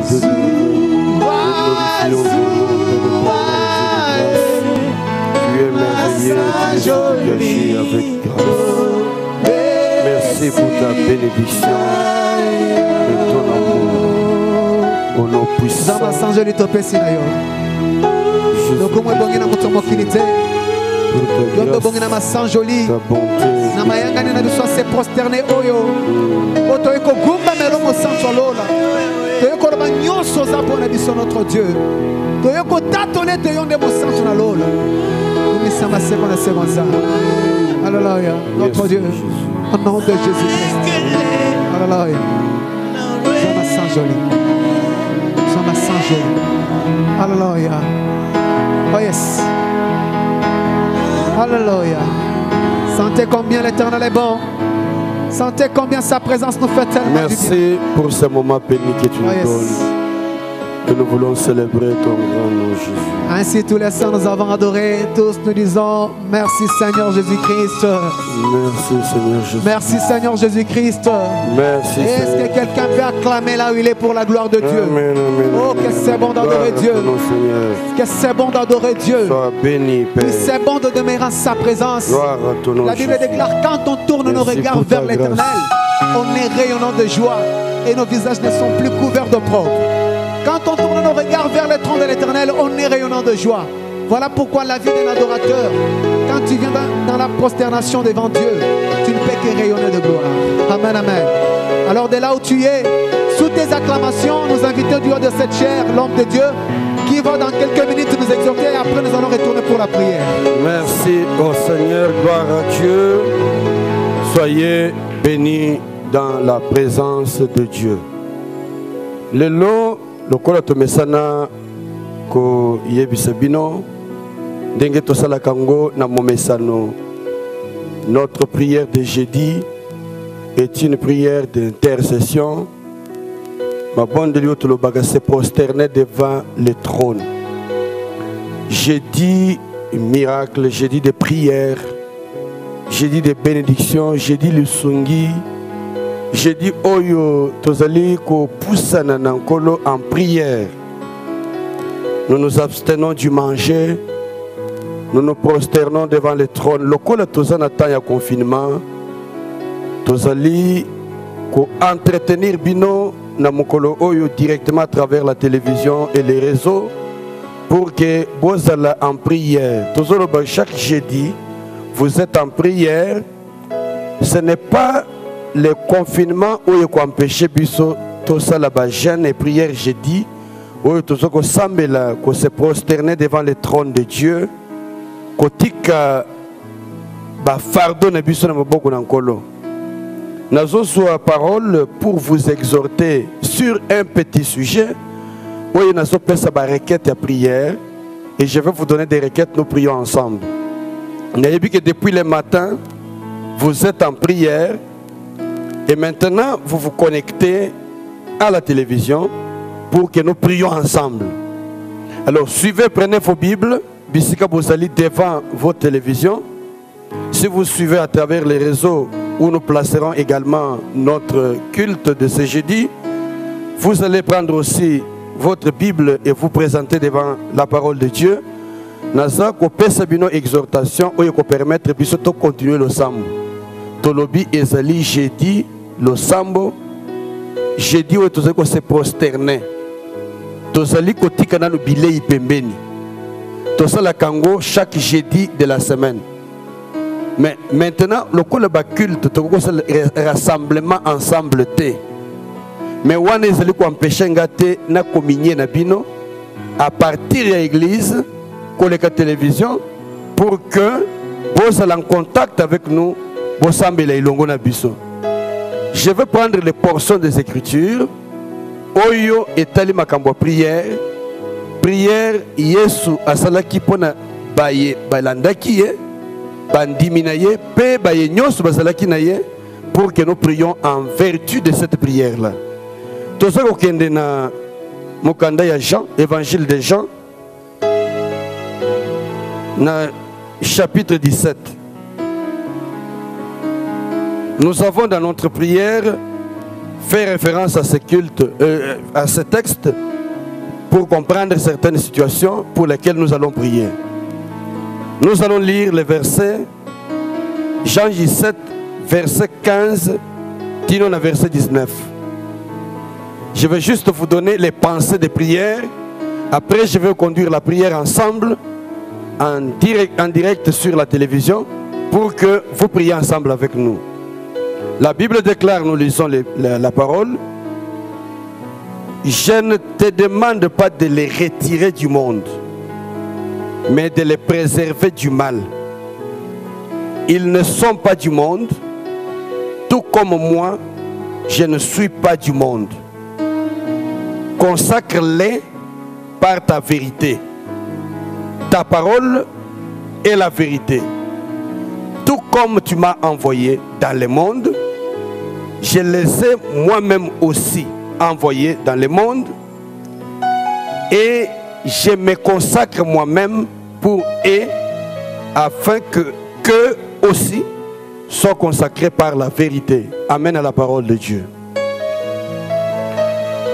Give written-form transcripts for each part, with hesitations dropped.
exalter de nouveau. Nous glorifions tu es merveilleux, tu es avec grâce. Merci pour ta bénédiction et ton amour. Au nom puissant. Ta bonté. Se prosterner oyo otoyeko gumba melongo santo lola toyeko loba nyonso za pona biso notre Dieu toyeko tatone te yonde mo santo na lola misama seconde seconde. Alléluia notre Dieu au nom de Jésus-Christ. Alléluia. Sama Saint joli. Sama Saint joli. Alléluia. Oh yes. Alléluia. Sentez combien l'Éternel est bon. Sentez combien sa présence nous fait tellement du bien. Merci pour ce moment béni que tu nous donnes. Et nous voulons célébrer ton grand nom, Jésus. Ainsi, tous les saints nous avons adoré. Tous nous disons merci Seigneur Jésus-Christ. Merci Seigneur Jésus. Merci Seigneur Jésus-Christ. Merci. Est-ce que quelqu'un peut acclamer là où il est pour la gloire de Dieu? Amen, amen, oh, que c'est bon d'adorer Dieu. Que c'est bon d'adorer Dieu. Sois béni, Père. C'est bon de demeurer en sa présence. Gloire à ton nom, la Bible Jésus. déclare quand on tourne nos regards vers l'Éternel, on est rayonnant de joie et nos visages ne sont plus couverts d'opprobre. Quand on tourne nos regards vers le trône de l'Éternel, on est rayonnant de joie. Voilà pourquoi la vie d'un adorateur, quand tu viens dans la prosternation devant Dieu, tu ne peux que rayonner de gloire. Amen, amen. Alors de là où tu es, sous tes acclamations, nous invitons du haut de cette chair, l'homme de Dieu, qui va dans quelques minutes nous exhorter et après nous allons retourner pour la prière. Merci au Seigneur, gloire à Dieu. Soyez bénis dans la présence de Dieu. Le lot lokola tomesana ko yebisa bino ndenge tosala kango na momesano. Notre prière de jeudi est une prière d'intercession. Ma bonne de Dieu tolobaga se prosterner devant le trône. Jeudi miracle, jeudi de prière, jeudi de bénédiction, jeudi le sungi. J'ai dit oyo tozali ko poussana nankolo en prière. Nous nous abstenons du manger. Nous nous prosternons devant le trône. Lokola tozana temps ya confinement. Tozali ko entretenir bino na mokolo oyo directement à travers la télévision et les réseaux pour que bozala en prière. Tozoloba chaque jeudi vous êtes en prière. Ce n'est pas le confinement où il faut empêcher biso tout ça là-bas jeûne et prière jeudi où il faut sambela ko se prosterner devant le trône de Dieu kotika ba fardeau na biso na maboko na nkolo nazo soit parole pour vous exhorter sur un petit sujet où il nazo pesa ba requête à prière et je vais vous donner des requêtes, nous prions ensemble. N'ayez que depuis le matin vous êtes en prière. Et maintenant, vous vous connectez à la télévision pour que nous prions ensemble. Alors, suivez, prenez vos Bibles. Bissika Bozali devant votre télévision. Si vous suivez à travers les réseaux où nous placerons également notre culte de ce jeudi, vous allez prendre aussi votre Bible et vous présenter devant la parole de Dieu. Naza ko pesa bino exhortation ou ko permettre biso to continuer le sambo. Tolobi ezali jeudi le sambo jeudi où tozali ko se prosterner. Tozali ko tikana no bilei pembeni. Tosala kango chaque jeudi de la semaine. Mais maintenant le ko le culte to ko rassemblement ensemble te. Mais wana ezali ko empêcher ngate na communier na bino à partir de l'église la télévision pour que vous soyez en contact avec nous. Je vais prendre les portions des Écritures. Oyo etali makambo prière. Prière Yesu asalaki pona baye balandaki ye bandimi na ye pe baye nyonso basalaki na ye pour que nous prions en vertu de cette prière là. Tozo kokende na mokanda ya Jean, évangile de Jean. Chapitre 17. Nous avons dans notre prière fait référence à ce culte, à ce texte, pour comprendre certaines situations pour lesquelles nous allons prier. Nous allons lire les versets, Jean 17, verset 15, Tinon à verset 19. Je vais juste vous donner les pensées de prière. Après, je vais conduire la prière ensemble, en direct sur la télévision, pour que vous priez ensemble avec nous. La Bible déclare, nous lisons la parole, je ne te demande pas de les retirer du monde, mais de les préserver du mal. Ils ne sont pas du monde, tout comme moi, je ne suis pas du monde. Consacre-les par ta vérité. Ta parole est la vérité. Tout comme tu m'as envoyé dans le monde, je les ai moi-même aussi envoyés dans le monde, et je me consacre moi-même pour eux, afin qu'eux aussi soient consacrés par la vérité. Amen à la parole de Dieu.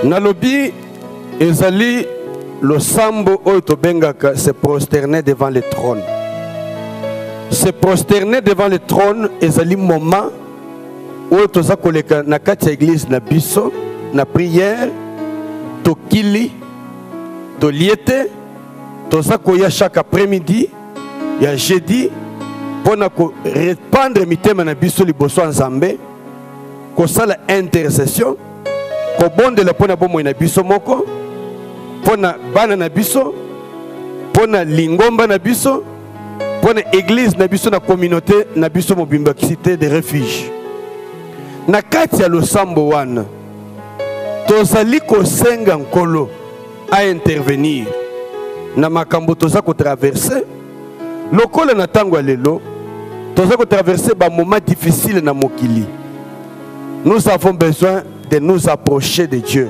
Nalobi ezali le sambo otobengaka se prosterner devant le trône. Se prosterner devant le trône ezali moment où toza koleka na kati ya église na biso na prière tokili to liete toza koya chaque après-midi ya jeudi pona ko répandre mitema na biso liboso nzambe ko sala intercession ko bondela pona bomo na biso moko pona bana na biso pona lingomba na biso pona église na biso na communauté na biso mobimba cité de refuge na kati ya losambo wana tozali kosenga nkolo a intervenir na makambo toza ko traverser lokola na tango lelo toza ko traverser ba moment difficile na mokili. Nous avons besoin de nous approcher de Dieu.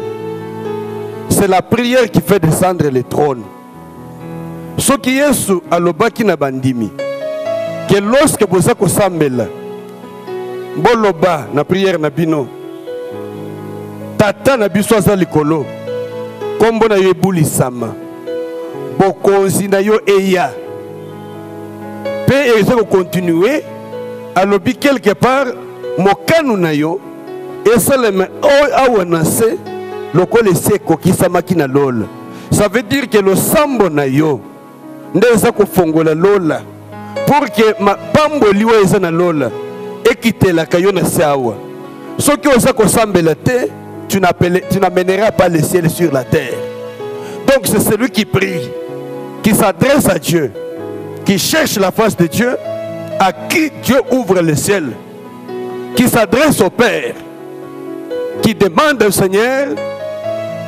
C'est la prière qui fait descendre le trône. Ce qui est sous alobaki na bandimi que lorsque vous avez sambela boloba na prière na bino tata na biso aza likolo kombo na yo ebulisama bokonzi na yo eya pe eza ko continuer alobi quelque part mokanu na yo esalema awana se lokola se kokisamaki na lola. Ça veut dire que le sambo na yo ndeza kofongola lola pour que mapambo liwa eza na lola ekitelaka yo na sawa. Soki oza kosambela te, tu n'amèneras pas le ciel sur la terre. Donc c'est celui qui prie, qui s'adresse à Dieu, qui cherche la face de Dieu, à qui Dieu ouvre le ciel, qui s'adresse au Père, qui demande au Seigneur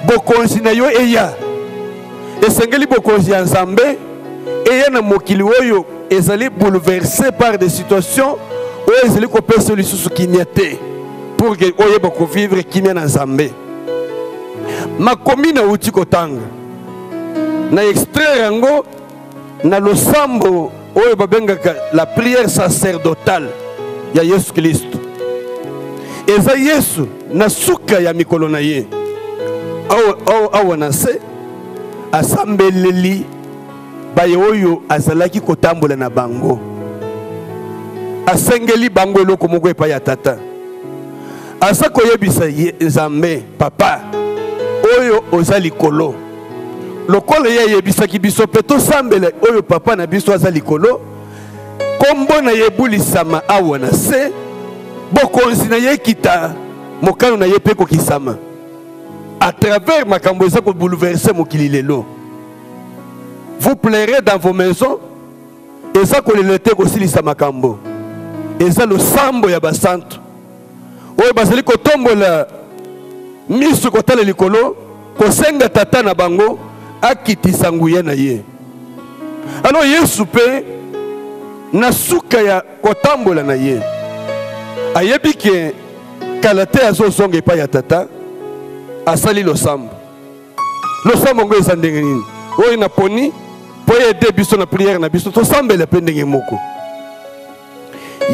bokonzi na yo eya esengeli bokonzi ya nzambe eya na mokili oyo ezali bouleversé par des situations oyo ezali kopesa lisusu kimia te pour que oyeba kovivre kimia na nzambe. Makomi na uti kotanga na extraire yango na losambo oyo babengaka la prière sacerdotale ya Yesu Kristo. Eza Yesu na suka ya mikolo na ye awa na se asambeleli baye oyo azalaki kotambola na bango, asengeli bango eloko moko epai ya tata, asa koyebisa nzambe papa oyo oza likolo lokola ye yebisaki biso pe tosambela oyo papa na biso aza likolo kombo na yebulisama awa na se bokonzi na ye kita mokano na ye pe kokisama à travers makambo eza ko bouleverser mokili lelo. Vous plairez dans vos maisons eza ko lelete ko silisa makambo eza lo sambo ya basantu oyo bazali ko tombola misu kotala likolo kosenga tata na bango akitisa nguya na ye. Alors Yesu pe na suka ya kotambola na ye ayebi ke kalate azosonga epai ya tata asali losambo ngo eza ndenge nini oyo na poni po ede biso na prière na biso tosambela pe ndenge moko.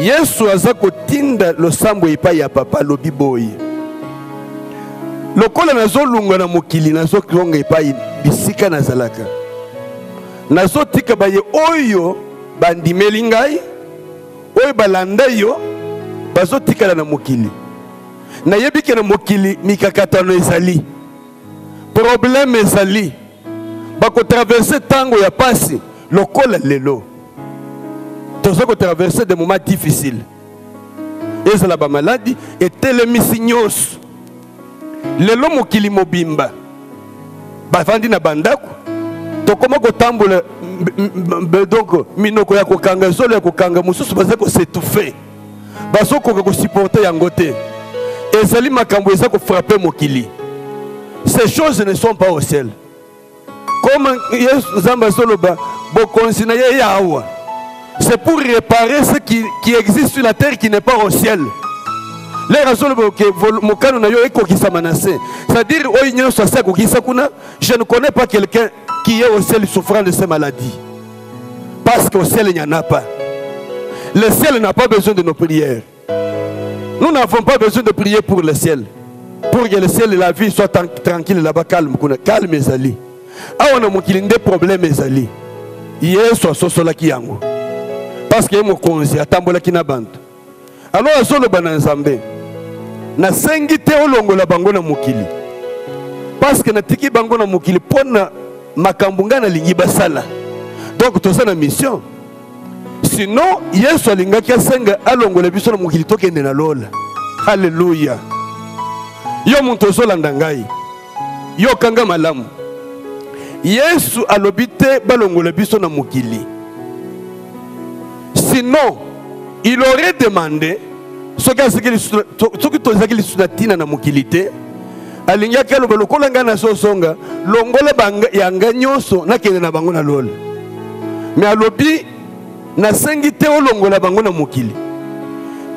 Yesu aza kotinda losambo epai ya papa lobi boye lokola nazolunga na mokili nazokonga epai bisika nazalaka nazotika baye oyo bandimeli ngai oyo balanda yo bazotikala na mokili nayebi ke na mokili mikakatano ezali problème ezali bakotraverse tango ya pasi lokola lelo tozo kotraverse des moments difficiles ezala ba maladie etelemisi nyonso lelo mokili mobimba bafandi na bandako tokoma kotambola donc minoko ya kokanga zolo ya kokanga mususu baza ko s'étouffer bazokoka ko supporter yango te ezali makambo eza ko frapper mokili. Ces choses ne sont pas au ciel. Comme Zamba Soloba bokonsina ya awa, c'est pour réparer ce qui existe sur la terre qui n'est pas au ciel. Les raisons que mokano na yo eko kisamanase, c'est-à-dire oinyo sosa ko kisakuna, je ne connais pas quelqu'un qui est au ciel souffrant de ces maladies. Parce qu'au ciel il n'y en a pas. Le ciel n'a pas besoin de nos prières. Nous n'avons pas besoin de prier pour le ciel. Pour que le ciel et la vie soient tranquilles là-bas, calme, calme ezali. Ah on a mon qu'il des problèmes ezali. Hier soit sosola ki yango. Parce que mon konzi atambola ki na bantu. Alors azolo bananzambe. Na sengi te olongo la bango na mokili. Parce que na tiki bango na mokili pona makambunga na lingi basala. Donc to ça na mission. Sinon Yesu alinga ki asenga alongo la biso na mokili tokende na lola. Alléluia. Yo muntu zolanda ngai. Yo kanga malamu. Yesu alobite balongola biso na mokili. Sinon, il aurait demandé ce que tozaki lisunatina na mokili te. Alinga kelo balokola ngana sosonga longola banga yanga nyonso nakende na bango na lola. Mais alobi na sengi te olongola bango na mokili.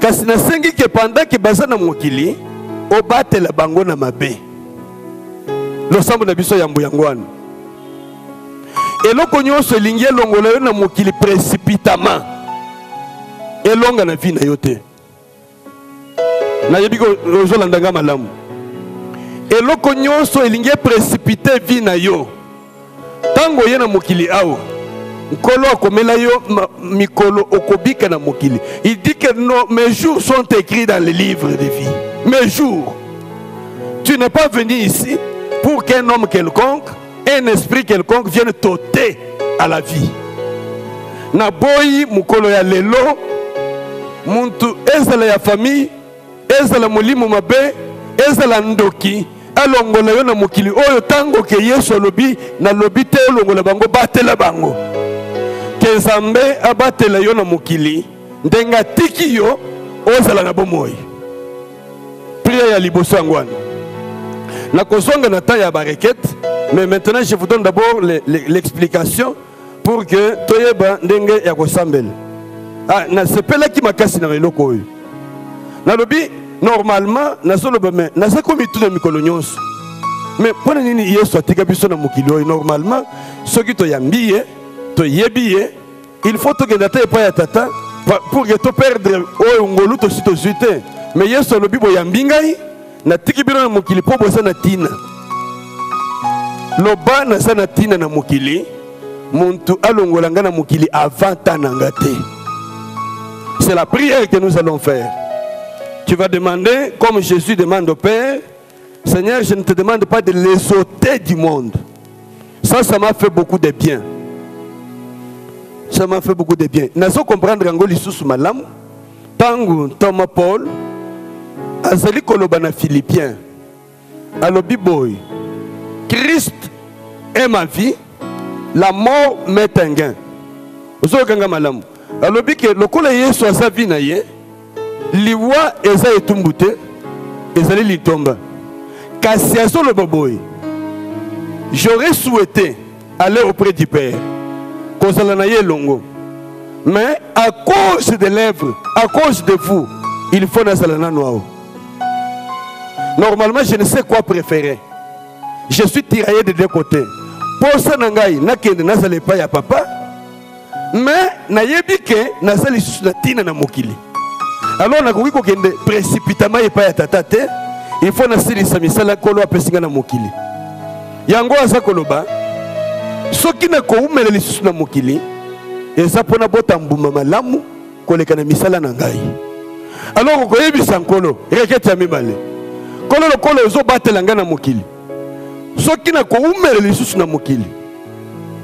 Kasi na sengi ke pendant ke baza na mokili obate la bango na mabe. Lo sambo na biso yambu yangwana. Eloko nyonso elingi elongola yo na mokili précipitamment. Elonga na vie na yo te. Na yebi ko ozolanda nga malamu. Eloko nyonso elingi précipiter vie na yo. Tango ye na mokili awo. Nkolo akomela yo mikolo okobika na mokili. Il dit que mes jours sont écrits dans le livre de vie. Mes jours. Tu n'es pas venu ici pour qu'un homme quelconque, un esprit quelconque vienne t'ôter à la vie. Naboyi mukolo ya lelo, muntu ezala ya famille, ezala molimo mabe, ezala ndoki, alongola yo na mokili oyo tango ke Yesu alobi na lobi te olongola bango batela bango. Ke Nzambe abatela yo na mokili, ndenga tiki yo ozala na bomoi. Prière ya liboso angwana. Na kozonga na ta ya barekete, mais maintenant je vous donne d'abord l'explication pour que toyeba ndenge ya kosambela. Ah na sepela ki makasi na eloko oyo. Na lobi normalement na solo bame na sa komi tout na mikolo nyonso. Mais pona nini Yesu atika biso na mokili oyo normalement soki to yambiye to yebiye il faut to genda ta epa ya tata pour que to perdre oyo ngolu to sito zuite. Mais Yesu lobi bo yambingai na tiki bino na mokili po bosa na tina. Loba na sa na tina na mokili muntu alongolanga na mokili avant tananga te. C'est la prière que nous allons faire. Tu vas demander, comme Jésus demande au Père, Seigneur, je ne te demande pas de les ôter du monde. Ça m'a fait beaucoup de bien. Ça m'a fait beaucoup de bien. Nous allons comprendre Angoli sous malam. Tangu Thomas Paul, Azali Kolobana Philippiens, Alobi Boy, Christ est ma vie, la mort m'est un gain. Vous savez que malam. Alobi que le kole Yesu asa vie na ye, liwa eza etumbute, ezali litomba. Kasi aso le boboy. J'aurais souhaité aller auprès du Père, kozala na ye longo. Mais à cause des lèvres, à cause de vous, il faut nazalana noao. Normalement, je ne sais quoi préférer. Je suis tiraillé de deux côtés. Pour ça, nangai, nakende nazale pa ya papa. Mais nayebi ke nazali susu na tina na mokili. Alors nakoki kokende précipitamment epa ya tata te il faut nasilisa misala kolo apesinga na mokili. Yango aza koloba soki na koumela lisusu na mokili eza pona bota mbuma malamu koleka na misala na ngai. Alors koyebisa nkolo rekete ya mibale kolo lokolo ezobatela ngai na mokili soki na koumela lisusu na mokili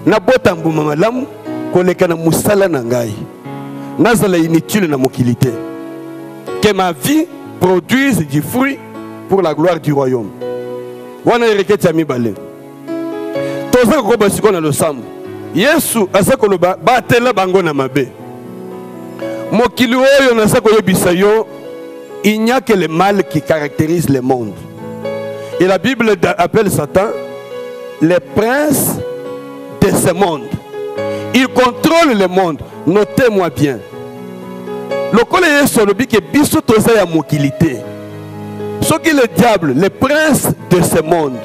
na bota mbuma malamu koleka na musala na ngai nazala inutile na mokili te. Que ma vie produise du fruit pour la gloire du royaume. Wana rekete ya mibale toza kokoba siko na losambo Yesu aza koloba batela bango na mabe. Mokili oyo naza koyebisa yo, il n'y a que le mal qui caractérise le monde. Et la Bible appelle Satan le prince de ce monde. Il contrôle le monde. Notez-moi bien. Lokole Yesu alobi ke biso toza ya mokili te. Soki le diable, le prince de ce monde,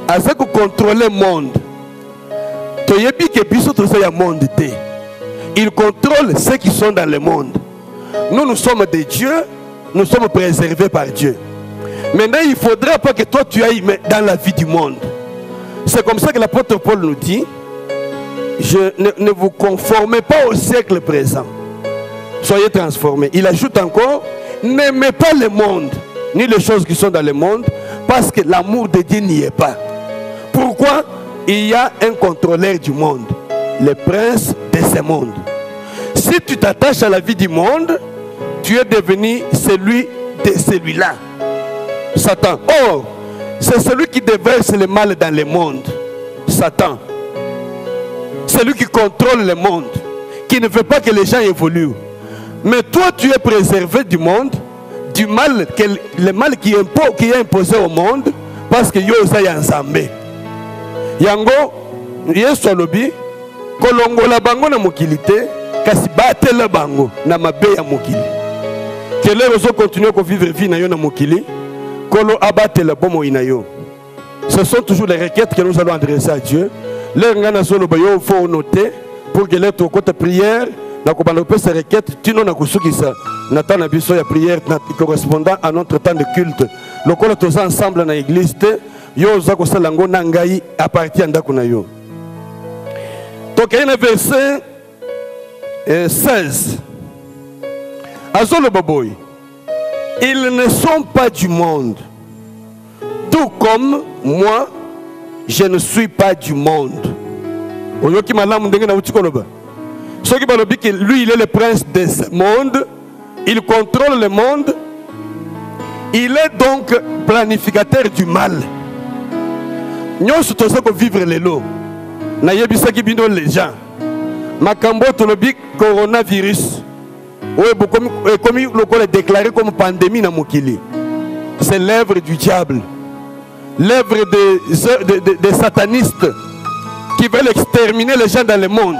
aza ko contrôler le monde. Toyebi ke biso toza ya monde te. Il contrôle ceux qui sont dans le monde. Nous, nous sommes des dieux, nous sommes préservés par Dieu. Maintenant, il ne faudra pas que toi tu ailles dans la vie du monde. C'est comme ça que l'apôtre Paul nous dit, ne vous conformez pas au siècle présent. Soyez transformés. Il ajoute encore, n'aimez pas le monde, ni les choses qui sont dans le monde, parce que l'amour de Dieu n'y est pas. Pourquoi? Il y a un contrôleur du monde, le prince de ce monde. Si tu t'attaches à la vie du monde, tu es devenu celui de celui-là, Satan. Or, c'est celui qui déverse le mal dans le monde, Satan. C'est lui qui contrôle le monde, qui ne veut pas que les gens évoluent. Mais toi, tu es préservé du monde, du mal, le mal qui est imposé au monde, parce que Yosa y ensemble. Yango, Yesu alobi, kolongola bango na mokili te, kasi batela bango na mabe ya mokili. Que les réseaux continuent à vivre vie na yo na mokili, kolo abatela bomo ina yo. Ce sont toujours les requêtes que nous allons adresser à Dieu. Les ngana solo bayo faut noter pour que les to côté prière na ko banope ces requêtes tino na kusukisa nata na biso ya prière correspondant à notre temps de culte. Lokola tous ensemble na église te yo za ko sala ngo na ngai à partir ndako na yo. Donc il y a un verset 16. Azolo Boboy. Ils ne sont pas du monde. Tout comme moi, je ne suis pas du monde. Lui, il est le prince de ce monde. Il contrôle le monde. Il est donc planificateur du mal. Nous sommes vivre les lots. Les gens. Makambo tolobi coronavirus. Comme il est déclaré comme pandémie na mokili. C'est l'œuvre du diable. L'œuvre des satanistes qui veulent exterminer les gens dans le monde.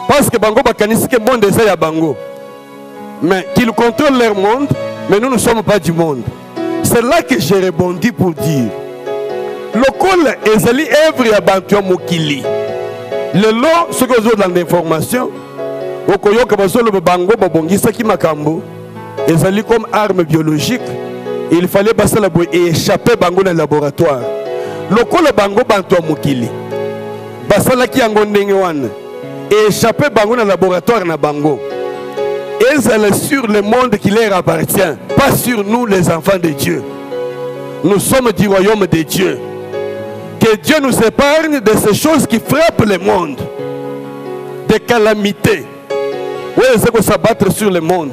Parce que bango bakanisi que monde est ya bango. Mais qu'ils contrôlent leur monde, mais nous ne sommes pas du monde. C'est là que j'ai rebondi pour dire. Lokol ezali œuvre ya bantu mokili. Le lot, ce que vous avez dans l'information, okoyoka bazolo bango babongisa ki makambo, ezali comme arme biologique. Il fallait passer la boue et échapper bango dans le laboratoire. Lokol bango bantu mokili. Basala ki yango ndenge wana. Et échapper bango dans le laboratoire na bango. Ezala sur le monde qui leur appartient, pas sur nous les enfants de Dieu. Nous sommes du royaume de Dieu. Que Dieu nous épargne de ces choses qui frappent le monde. Des calamités. Oui, c'est qu'on s'abattre sur le monde.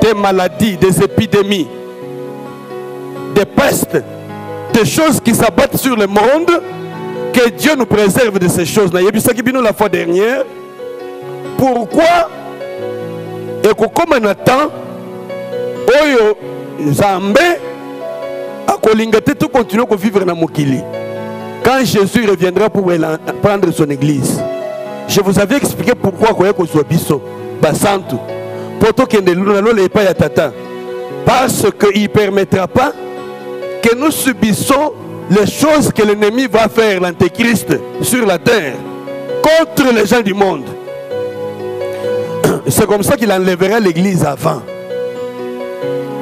Des maladies, des épidémies. Des pestes. Des choses qui s'abattent sur le monde. Que Dieu nous préserve de ces choses. La fois dernière. Pourquoi? Et comme on attend, Oyo Zambé a collingaté tout continuer à vivre dans Mokili. Quand Jésus reviendra pour prendre son église, je vous avais expliqué pourquoi qu'on soit biso, basantu, poto kende lunalo le pa ya tata, parce qu'il ne permettra pas que nous subissons les choses que l'ennemi va faire, l'antéchrist, sur la terre, contre les gens du monde. C'est comme ça qu'il enlèvera l'église avant.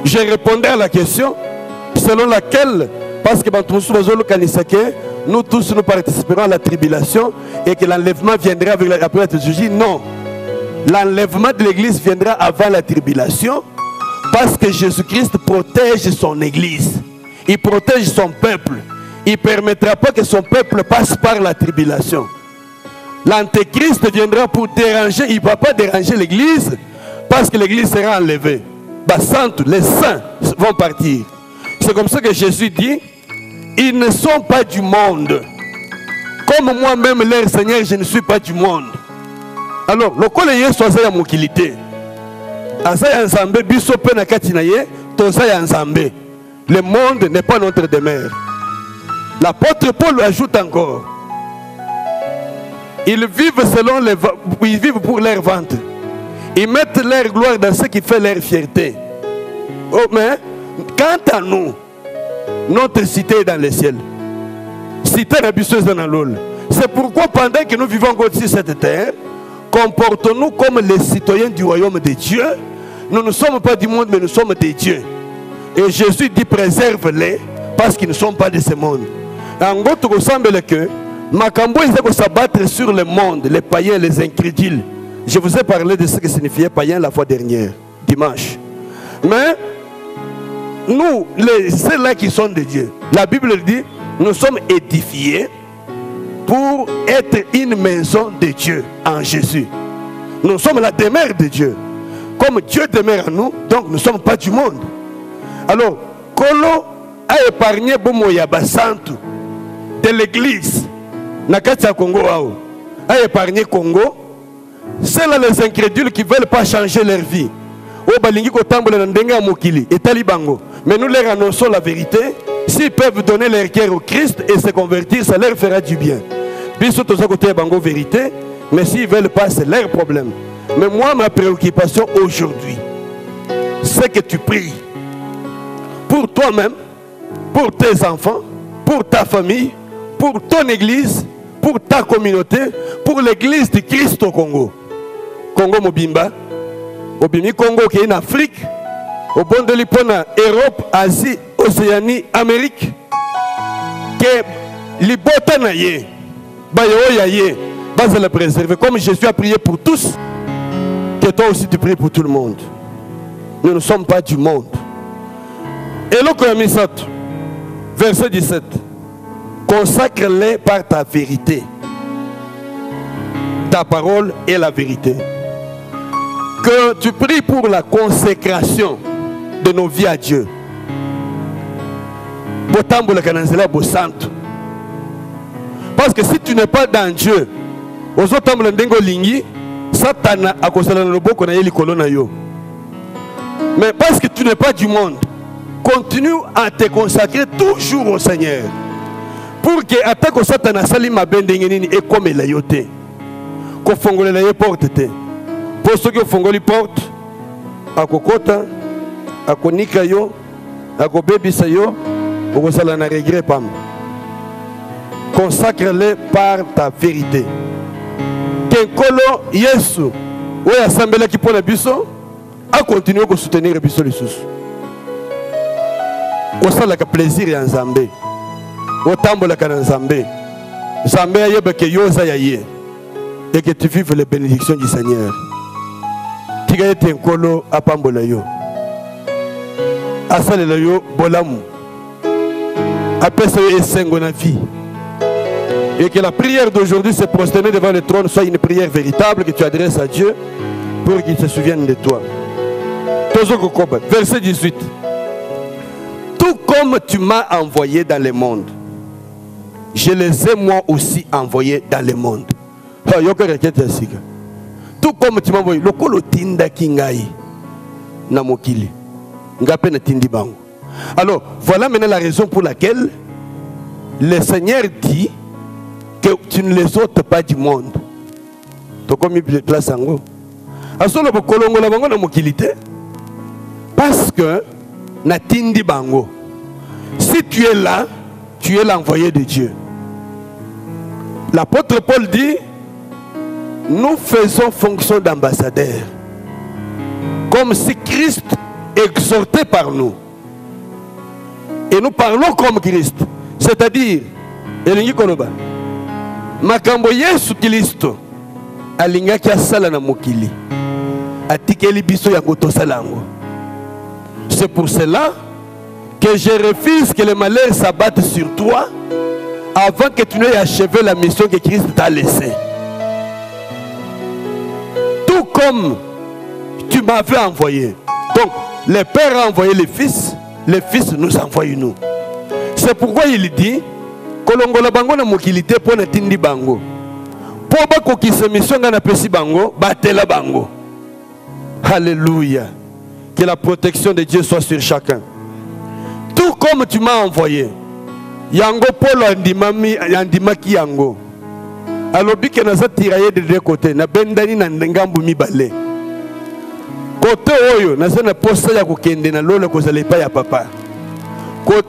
Je répondais à la question. selon laquelle, parce que nous tous nous participerons à la tribulation et que l'enlèvement viendra après la tribulation. Non, l'enlèvement de l'église viendra avant la tribulation, parce que Jésus-Christ protège son église, il protège son peuple, il ne permettra pas que son peuple passe par la tribulation. L'antéchrist viendra pour déranger, il ne va pas déranger l'église, parce que l'église sera enlevée. Les saints vont partir. C'est comme ça que Jésus dit, ils ne sont pas du monde. Comme moi-même, leur Seigneur, je ne suis pas du monde. Alors, le collègue soit à mokilité. Le monde n'est pas notre demeure. L'apôtre Paul ajoute encore, ils vivent pour leur ventre. Ils mettent leur gloire dans ce qui fait leur fierté. Oh, mais quant à nous, notre cité est dans le ciel. Cité rabisseuse dans l'ol. C'est pourquoi pendant que nous vivons encore sur cette terre, comportons-nous comme les citoyens du royaume de Dieu. Nous ne sommes pas du monde, mais nous sommes des dieux. Et Jésus dit préserve-les parce qu'ils ne sont pas de ce monde. En gros, tu ressembles que Makambo ils s'abattre sur le monde, les païens, les incrédules. Je vous ai parlé de ce que signifiait païen la fois dernière, dimanche. Mais nous, ceux-là qui sont de Dieu, la Bible dit, nous sommes édifiés pour être une maison de Dieu en Jésus. Nous sommes la demeure de Dieu. Comme Dieu demeure en nous, donc nous ne sommes pas du monde. Alors, Kolo a épargné Bomoya Basantu de l'église. Nakatia Congo a épargné Congo. C'est là les incrédules qui ne veulent pas changer leur vie. Mais nous leur annonçons la vérité. S'ils peuvent donner leur cœur au Christ et se convertir, ça leur fera du bien. Vérité, mais s'ils ne veulent pas, c'est leur problème. Mais moi, ma préoccupation aujourd'hui, c'est que tu pries pour toi-même, pour tes enfants, pour ta famille, pour ton église, pour ta communauté, pour l'église de Christ au Congo. Congo Mobimba, Obimi Congo qui est en Afrique, au bon de l'Ipona, Europe, Asie, Océanie, Amérique, que l'Ibota naye, Bayo yaye, va le préserver. Comme Jésus a prié pour tous, que toi aussi tu pries pour tout le monde. Nous ne sommes pas du monde. Et le verset 17. Consacre-les par ta vérité. Ta parole est la vérité. Que tu pries pour la consécration de nos vies à Dieu. Parce que si tu n'es pas dans Dieu, Satan a consolé le beau qu'on a eu yo. Mais parce que tu n'es pas du monde, continue à te consacrer toujours au Seigneur. Pour que attaque Satan a sali ma bendengeni et comme la yote. Ko fongole la porte te. Pour ceux qui fongoli porte, à kokota, à konika yo, à kobebisa yo, au sala na regret pam. Consacre-les par ta vérité. Kenkolo Yesu, oui assemblée qui pour la biso, a continué à soutenir biso les sous. Au sala ka plaisir en Zambé. Au tambo la kana Zambé. Zambé ayebe ke yoza yaye. Et que tu vives les bénédictions du Seigneur. Tika ete nkolo apambola yo. Asalela yo bolamu. Apesa yo esengo na vie. Et que la prière d'aujourd'hui, se prosterner devant le trône, soit une prière véritable que tu adresses à Dieu pour qu'il se souvienne de toi. Verset 18. Tout comme tu m'as envoyé dans le monde, je les ai moi aussi envoyés dans le monde. Tout comme tu m'as envoyé, le kolo tinda kingai na mokili. Ngape na tindi bango. Alors, voilà maintenant la raison pour laquelle le Seigneur dit que tu ne les ôtes pas du monde. Tu as commis place en haut. Parce que natindi bango. Si tu es là, tu es l'envoyé de Dieu. L'apôtre Paul dit, nous faisons fonction d'ambassadeur. Comme si Christ exhortait par nous. Et nous parlons comme Christ. C'est-à-dire, elingi koloba makambo Yesu Kristo alingaki asala na mokili atikeli biso ya kotosalango. C'est pour cela que je refuse que le malheur s'abatte sur toi avant que tu n'aies achevé la mission que Christ t'a laissée. Tout comme tu m'avais envoyé. Donc, le Père a envoyé le Fils nous envoie nous. C'est pourquoi il dit kolongola bango na mokilité pour na tindi bango. Pour ba kokisa mission ngana pesi bango, batela bango. Alléluia. Que la protection de Dieu soit sur chacun. Tout comme tu m'as envoyé. Yango Polo andimaki yango. Alobi ke naza tiraillé de deux côtés. Na bendani na ngambu mibale. Côté oyo naza na posa ya kokende na lola kozala pa ya papa.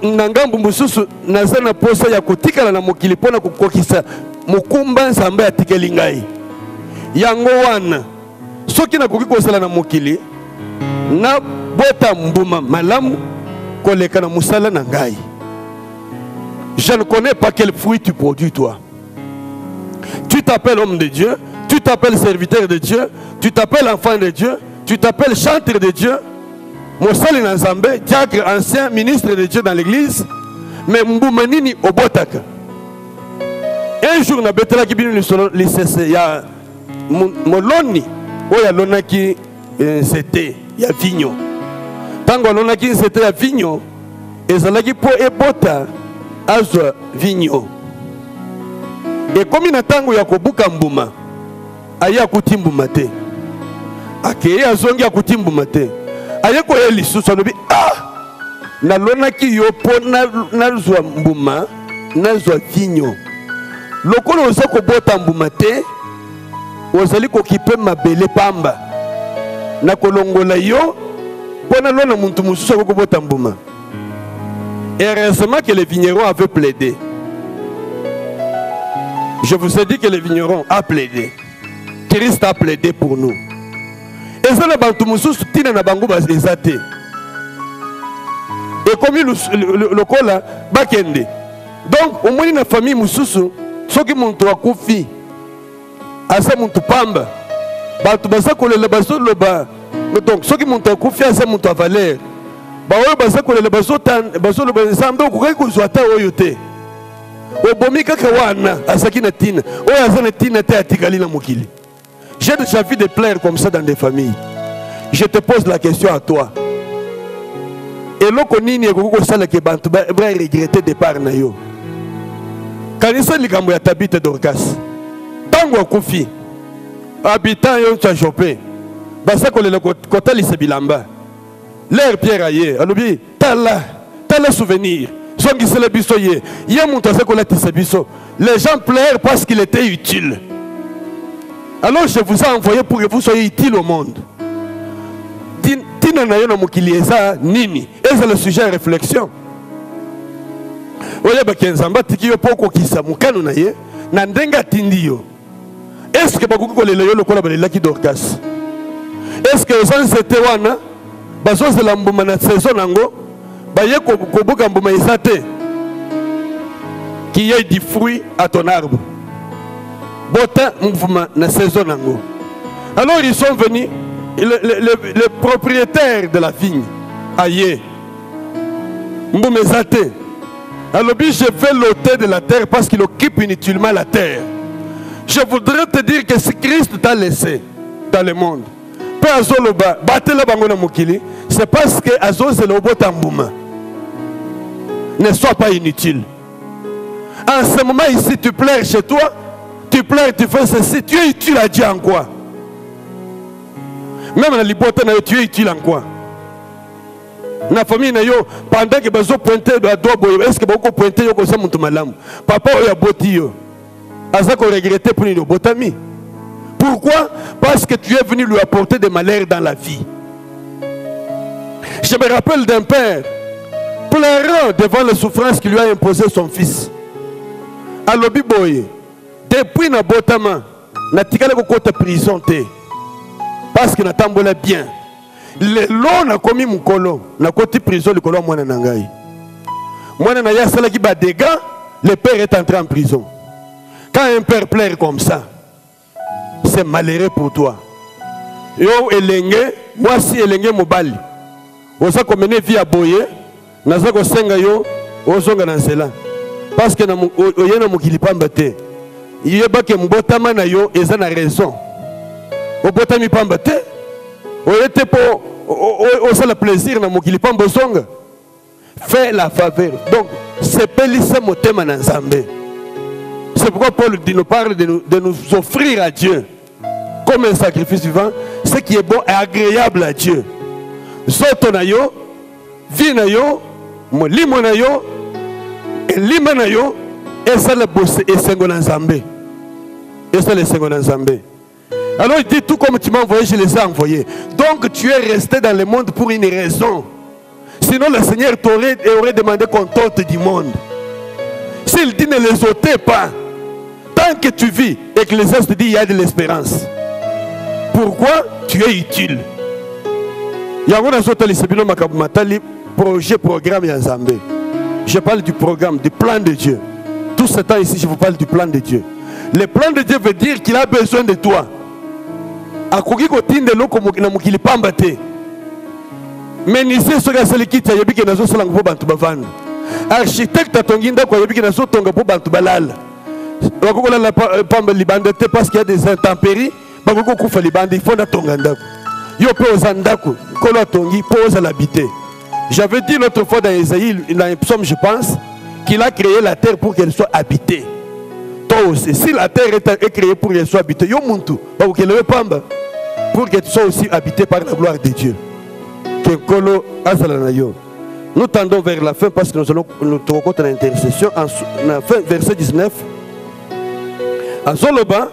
Na ngambu mususu naza na posa ya kotikala na mokili pona kokokisa mokumba nzambe atikeli ngai. Yango wana soki na koki kozala na mokili na bota mbuma malamu koleka na musala na ngai. Je ne connais pas quel fruit tu produis toi. Tu t'appelles homme de Dieu, tu t'appelles serviteur de Dieu, tu t'appelles enfant de Dieu, tu t'appelles chanteur de Dieu. Mosali na Nzambe, diacre, ancien ministre de Dieu dans l'église, mais mbuma nini obotaka. Un jour na betela ki bino lisese ya moloni oya lonaki c'était ya vigno. Tango lonaki c'était ya vigno, ezalaki po ebota azwa vigno. Et comme na tango ya kobuka mbuma, aya kutimbuma te. Akeye azongi akutimbuma te. Aya ko yeli susanobi na lonaki yo po nazwa mbuma, nazwa vigno. Lokolo oza kobota mbuma te, ozali kokipe mabele pamba. Na kolongola yo pona lona muntu mususu akobota mbuma. Heureusement que les vignerons avaient plaidé. Je vous ai dit que les vignerons ont plaidé. Christ a plaidé pour nous. Et ça, et comme le cola, bakende. Donc, au moins, une famille mususu, ceux qui m'ont trouvé, asa muntu pamba, batu basa kolela baso loba. Donc, ceux qui m'ont trouvé, asa muntu valeur. Baoyo basa kolela baso tan, baso loba nzambe okukai kozwata oyo te. Obomi kaka wana asaki na tina. Oyo asa na tina te atikali na mokili. J'ai déjà vu des pleurs comme ça dans des familles. Je te pose la question à toi. Et loko nini ekoko sala ke bantu ba regretter départ na yo. Kanisa likambo ya Tabita Dorcas. Tango akufi. Habitant yo tsa chopé. Basa kolela kota lise bilamba. L'air Pierre aye. Alobi tala souvenir. Zongi se le biso ye. Ye muntu asekola tise biso. Les gens pleurent parce qu'il était utile. Alors je vous ai envoyé pour que vous soyez utile au monde. Tina na yo na mokili eza nini? C'est le sujet de réflexion. Oye ba kenzamba tiki yo poko kisa mukano na ye na ndenga tindi yo. Est-ce que bakuko kolela yo lokola balela ki Dorcas? Est-ce que sans c'était wana bazo zela mbuma na saison nango baye kobuka mbuma isate qui ait du fruit à ton arbre. Bota mbuma na saison nango. Alors ils sont venus le propriétaire de la vigne aye mbumezate. Alors je vais l'ôter de la terre parce qu'il occupe inutilement la terre. Je voudrais te dire que si Christ t'a laissé dans le monde, c'est parce que ne sois pas inutile. En ce moment ici, tu pleures chez toi, tu pleures, tu fais ceci, tu es utile à Dieu en quoi? Même dans les tu es utile en quoi? Na famille na yo pendant que bazo pointer doit est-ce que beaucoup pointer yo ko sa muntu malamu papa oya boti yo aza ko regretter pour une botami. Pourquoi? Parce que tu es venu lui apporter des malheurs dans la vie. Je me rappelle d'un père pleurant devant les souffrances qu'il lui a imposé son fils. À l'obiboye depuis na botama na tikala ko kota prison te parce que na tambola bien. Le long na komi mukolo na koti prison likolo mwana nangai. Moi, na ya sala qui bat des gars, le père est entré en prison. Quand un père pleure comme ça, c'est malheureux pour toi. Yo elenge, moi si elenge mobali. Osa komene via boye, naza ko senga yo, ozonga na nzela. Parce que na oyena mokili pamba te. Yeba ke mbotama na yo eza na raison. Obotami pamba te. Oyete po osala plaisir na mokili pamba zonga. Fais la faveur. Donc, c'est pelisse motema na Nzambe. C'est pourquoi Paul nous parle de nous offrir à Dieu comme un sacrifice vivant, ce qui est bon et agréable à Dieu. Zoto na yo, vi na yo, molimo na yo, elima na yo, et ça le bosse et sengo na Nzambe. Et ça le sengo na Nzambe. Alors il dit tout comme tu m'as envoyé, je les ai envoyés. Donc tu es resté dans le monde pour une raison. Sinon le Seigneur aurait demandé qu'on t'ôte du monde. S'il dit ne les ôtez pas, tant que tu vis, Ecclésiaste te dit il y a de l'espérance. Pourquoi? Tu es utile. Il y a un projet, programme Yazambe. Je parle du programme, du plan de Dieu. Tout ce temps ici, je vous parle du plan de Dieu. Le plan de Dieu veut dire qu'il a besoin de toi. Menisé soka selikita yebiki nazo sala ngo bantu bavanda. Architecte atonginda kwa yebiki nazo tonga po bantu balala. Bakokola la pamba libanda te parce qu'il y a des intempéries, bakoko kufa libanda il faut na tonga ndako. Yo pe ozandako, kolo atongi po l'habiter. J'avais dit l'autre fois dans Isaïe, dans un psaume je pense, qu'il a créé la terre pour qu'elle soit habitée. Toi aussi, si la terre est créée pour qu'elle soit habitée, yo muntu, bakokele pamba pour qu'elle soit aussi habitée par la gloire de Dieu. Nous tendons vers la fin parce que nous allons nous trouver dans l'intercession. En fin, verset 19. En Zoloba,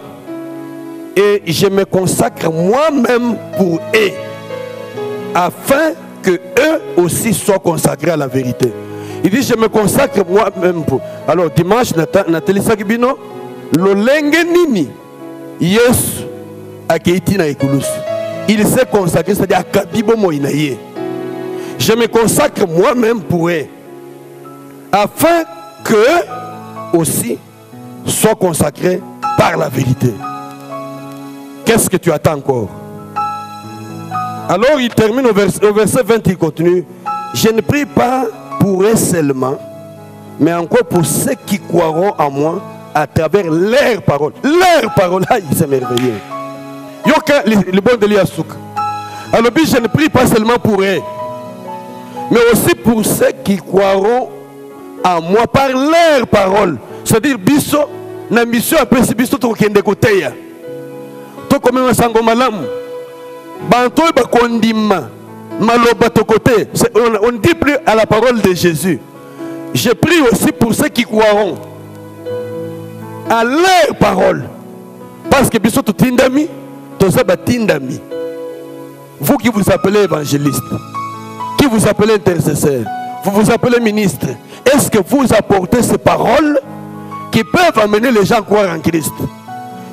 et je me consacre moi-même pour eux, afin que eux aussi soient consacrés à la vérité. Il dit je me consacre moi-même pour. Alors dimanche, Nathalie Sakibino, Lolenge Nini, Yes, Akeiti na Ekulus. Il s'est consacré, c'est-à-dire à Kabibo Moïnaye. Je me consacre moi-même pour eux, afin qu'eux aussi soient consacrés par la vérité. Qu'est-ce que tu attends encore? Alors il termine au verset 20, il continue. Je ne prie pas pour eux seulement, mais encore pour ceux qui croiront en moi à travers leurs paroles. Leurs paroles, c'est merveilleux. Yoka, le bon de l'Iasouk. Alors, je ne prie pas seulement pour eux, mais aussi pour ceux qui croiront en moi par leurs paroles. C'est-à-dire, biso, na mission après si biso to kende koteya. To comme un sango malam. Banto ba kondima. Maloba to côté. On ne dit plus à la parole de Jésus. Je prie aussi pour ceux qui croiront à leurs paroles. Parce que biso to tindami. Vous qui vous appelez évangéliste, qui vous appelez intercesseur, vous vous appelez ministre, est-ce que vous apportez ces paroles qui peuvent amener les gens à croire en Christ?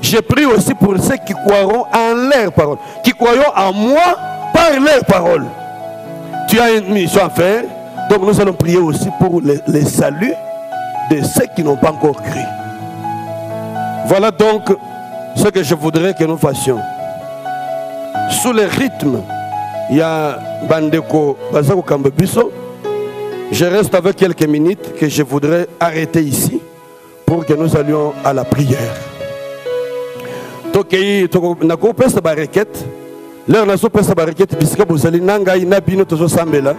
Je prie aussi pour ceux qui croiront en leurs paroles, qui croiront en moi par leurs paroles. Tu as une mission à faire, donc nous allons prier aussi pour les saluts de ceux qui n'ont pas encore cru. Voilà donc ce que je voudrais que nous fassions. Sous le rythme, il y a Bandeko Bazako Kambebiso. Je reste avec quelques minutes que je voudrais arrêter ici pour que nous allions à la prière. Nako pesa baraket, leur naso pesa baraket bisika bozali nanga inabino tozo sambela.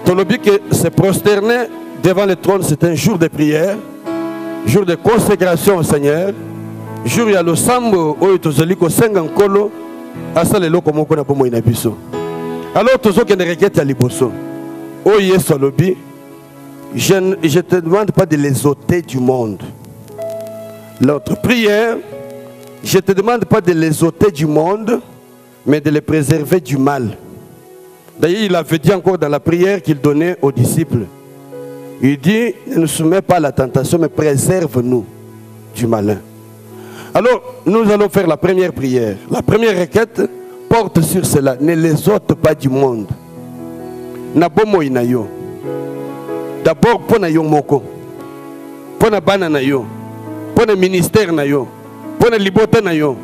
Tolobi que se prosterner devant le trône, c'est un jour de prière, jour de consécration au Seigneur, jour ya lo sambo oyo tozali ko senga nkolo. Alors, oh yes, je ne te demande pas de les ôter du monde. L'autre prière, je ne te demande pas de les ôter du monde, mais de les préserver du mal. D'ailleurs, il avait dit encore dans la prière qu'il donnait aux disciples. Il dit, ne nous soumets pas à la tentation, mais préserve-nous du malin. Alors, nous allons faire la première prière. La première requête porte sur cela. Ne les ôte pas du monde. Nabomo inayo. D'abord pour na yo moko, pour na bana na yo, pour na ministère na yo, pour na libota na yo,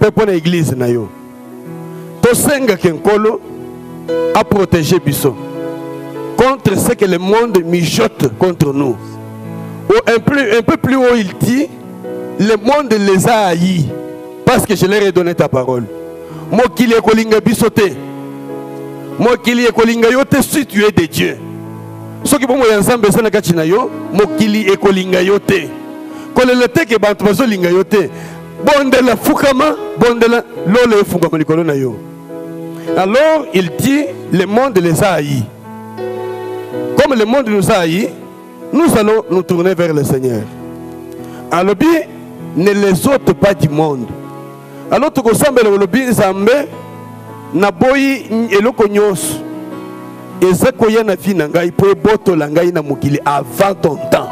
pour na église na yo. To senga kenkolo a protégé biso contre ce que le monde mijote contre nous. Un peu plus haut il dit, le monde les a haïs parce que je leur ai donné ta parole. Mokili ekolinga bisote. Mokili ekolinga yote si tu es de Dieu. Soki bomo ya nzambe sana kati na yo, mokili ekolinga yote. Kolele te ke bantu bazolinga yote. Bondela fukama, bondela lole fukama likolo na yo. Alors il dit, le monde les a haïs. Comme le monde nous a haïs, nous allons nous tourner vers le Seigneur. Alors bien, ne les ôte pas du monde. Alors tu ressembles au lobby Zambé, Naboyi eloko nyos. Et ça koya na vie nangai pour boto langai na mukili avant ton temps.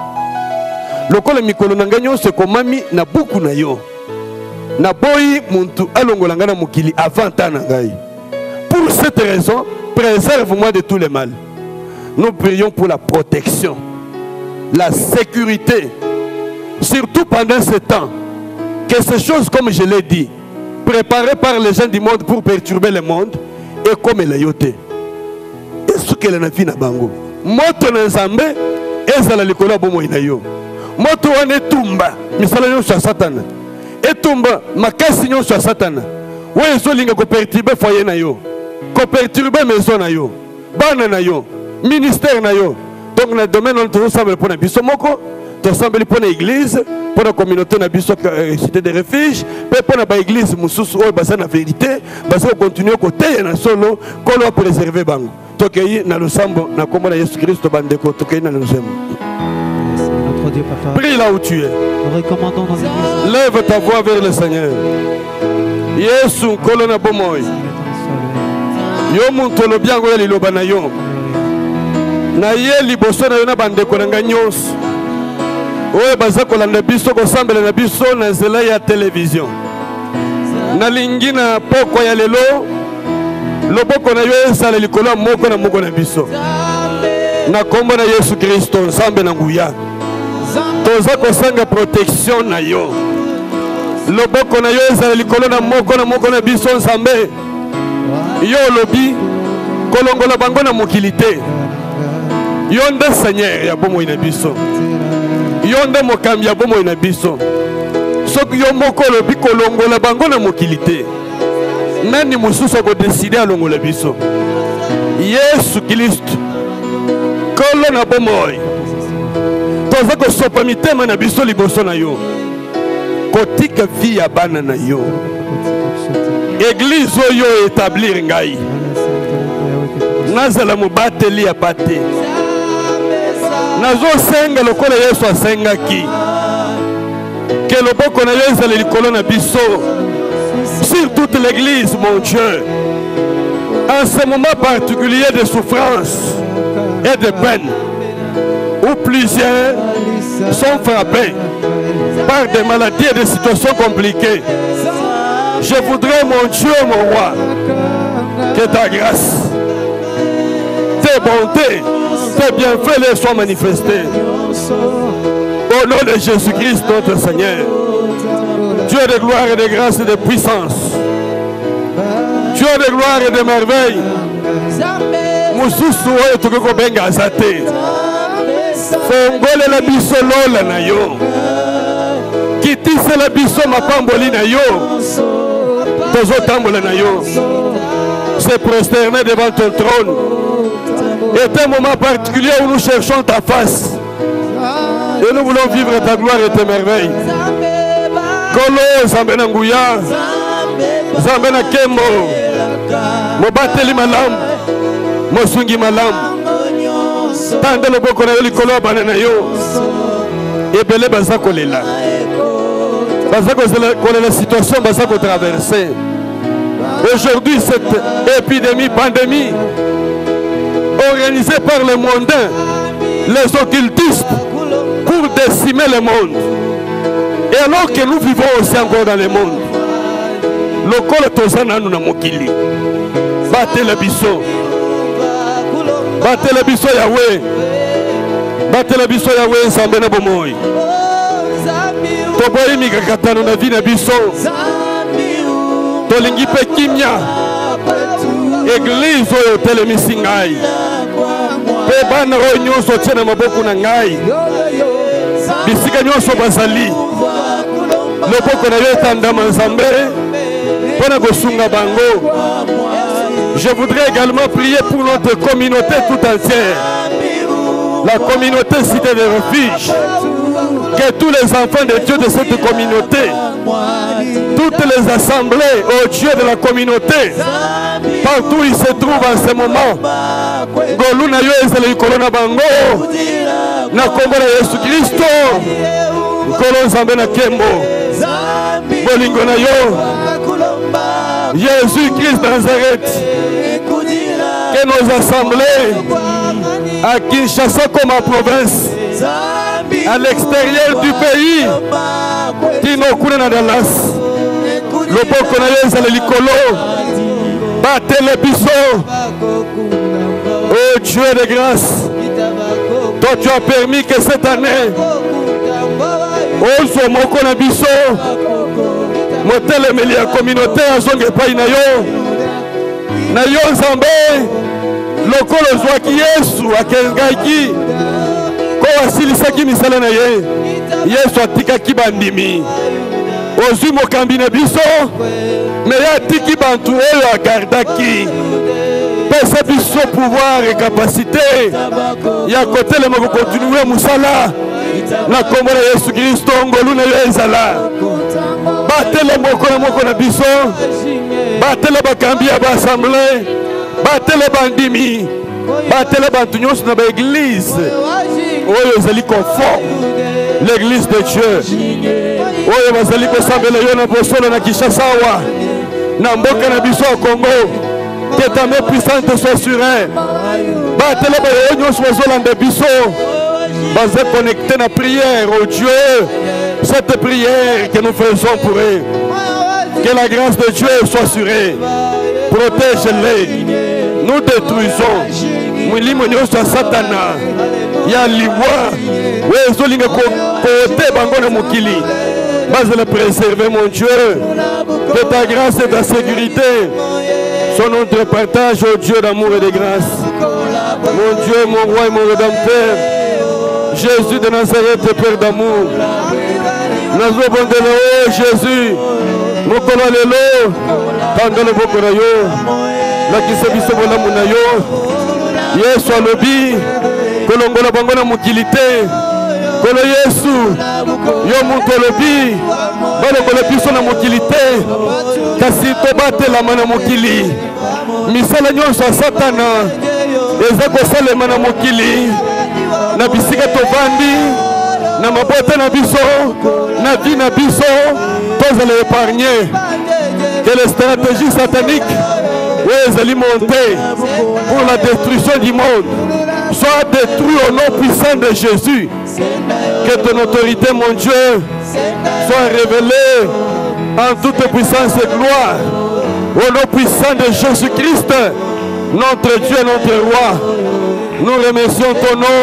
Lokola mikolo nangai nyos komami na buku na yo. Naboyi muntu alongo langa na mukili avant temps nangai. Pour cette raison, préserve-moi de tous les mal. Nous prions pour la protection, la sécurité, surtout pendant ce temps, que ces choses, comme je l'ai dit, préparées par les gens du monde pour perturber le monde, et comme la yote. Et ce que la vie n'a pas bango. Moto na nzambe, ezala likola bomo inayo. Moto wane tumba, misala nyo sa satana. Et tumba, makasi nyo sa satana. Ouais, so linga ko perturber foyer na yo, ko perturber maison na yo, bana na yo. Ministère na yo. Donc dans le domaine où nous sommes pour la biso moko, nous sommes pour l'église, pour la communauté na biso cité de refuge, pour la église mususu o basa na vérité, basa continuer côté na solo, qu'on doit préserver bango. Tokei na lusambo na kombo na Jésus Christ bandeko tokei na lusambo. Notre Dieu papa. Prie là où tu es. Nous recommandons nos églises. Lève ta voix vers le Seigneur. Yesu kolona bomoy. Yo muntu lo biango ya liloba na yo. Na ye liboso na yo na bandeko na nyonso oyo baza kolanda biso kosambela na biso na nzela ya télévision. Nalingi na poko ya lelo loboko na yo ezala likolo moko na moko na biso na kombo na Yesu Kristo nzambe na nguya toza kosanga protection na yo. Loboko na yo ezala likolo na moko na biso nzambe yo lobi kolongola bango na mokilité. Yonde Seigneur ya bomo ina biso. Yonde mokambi ya bomo ina biso. Soki yo moko lobi kolongola bango na mokilité. Nani mususu ko décider alongola biso. Yesu Kristo. Kolo na bomo. Toza ko sopa mitema na biso liboso na yo. Kotika vie ya bana na yo. Église oyo établir ngai. Nazala mubateli ya pate. Nazo senga lokola Yesu asengaki. Que loboko na yo ezala likolo na biso. Sur toute l'église, mon Dieu. En ce moment particulier de souffrance et de peine, où plusieurs sont frappés par des maladies et des situations compliquées, je voudrais, mon Dieu, mon roi, que ta grâce, tes bontés, tes bienfaits les soient manifestés. Au nom de Jésus-Christ, notre Seigneur, Dieu de gloire et de grâce et de puissance, Dieu de gloire et de merveille, Mususu oyo tokoko benga azate, fongole la biso lola na yo, kitise la biso mapamboli na yo, tozo tambola na yo, se prosterner devant ton trône. Est un moment particulier où nous cherchons ta face et nous voulons vivre ta gloire et tes merveilles. Kolo Zambé na nguya, Zambé na kembo, mobateli malam, mosungi malam, tande loboko na yo likolo bana na yo, ebele baza kolela, baza kolela situation baza ko traverser. Aujourd'hui cette épidémie, pandémie organisée par les mondains, les occultistes, pour décimer le monde. Et alors que nous vivons aussi encore dans le monde, le col tozana nous na mokili, battez le biso Yahweh, batela biso yawe nzambe na bomoi toboyi mikakatano na vi na biso tolingi mpe kimia eglize oyo otelemisi ngai mpe bana oyo nyonso otie na maboko na ngai bisika nyonso bazali loboko na yo etandama nzambe mpona kosunga bango. Je voudrais également prier pour notre communauté tout entière, la communauté cité de refuge, que tous les enfants de Dieu de cette communauté, toutes les assemblées au Dieu de la communauté, partout où ils se trouvent en ce moment, Goluna yo ezele ikolona bango, na kombo na Yesu Kristo, Nkolo Nzambe na Kembo, bolingo na yo, Jésus-Christ Nazareth, que nos assemblées à Kinshasa comme en province, à l'extérieur du pays, qui nous coulent dans Dallas, le peuple na likolo, battez les bisous, oh Dieu de grâce, toi tu as permis que cette année, oh Somoko na biso, motelemeli ya communauté azonge pai na yo nzambe lokolo ozwaki Yesu akengaki ko asilisaki misala na ye Yesu atikaki bandimi ozwi mokambi na biso me ye atiki bantu oyo agardaki pesa biso pouvoir et capacité ya kotelema kokontinue mosala na kombo na Yesu Kristo ngolu na yo ezala batele moko na moko na biso batele bakambi ya baassemblée batele bandimi batele bantu nyonso na baeglise oyo ezali conforme l'église de Dieu oyo bazali kosambela yo na bosolo na Kinshasa awa na mboka na biso ya Congo que ta main puissante soit sur elle batele bayo nyonso bazolanda biso baza connecté na prière au Dieu. Cette prière que nous faisons pour eux, que la grâce de Dieu soit sur eux, protège-les, nous détruisons Mwilimo nyonso Satana ya liwa wezolinga kote bango na mokili base le préserver mon Dieu, que ta grâce et ta sécurité sont notre partage au Dieu d'amour et de grâce. Mon Dieu, mon roi et mon rédempteur, Jésus de Nazareth, Père d'amour. Nazo bondelo Jésus, mokolo lelo, tandalo bokora yo, lakisa biso bolamu na yo. Yesu alobi, kolongola bango na mokilité. Kolo Yesu, yo mutu alobi, balongola biso na mokilité. Kasi tobatelama na mokili. Misala nyonso ya Satana, eza kosalema na mokili. Na bisika tovandi, na mabota na biso, na vie na biso, tous les épargnés. Que les stratégies sataniques les alimenter pour la destruction du monde soient détruites au nom puissant de Jésus. Que ton autorité, mon Dieu, soit révélée en toute puissance et gloire au nom puissant de Jésus-Christ, notre Dieu, notre roi. Nous remercions ton nom,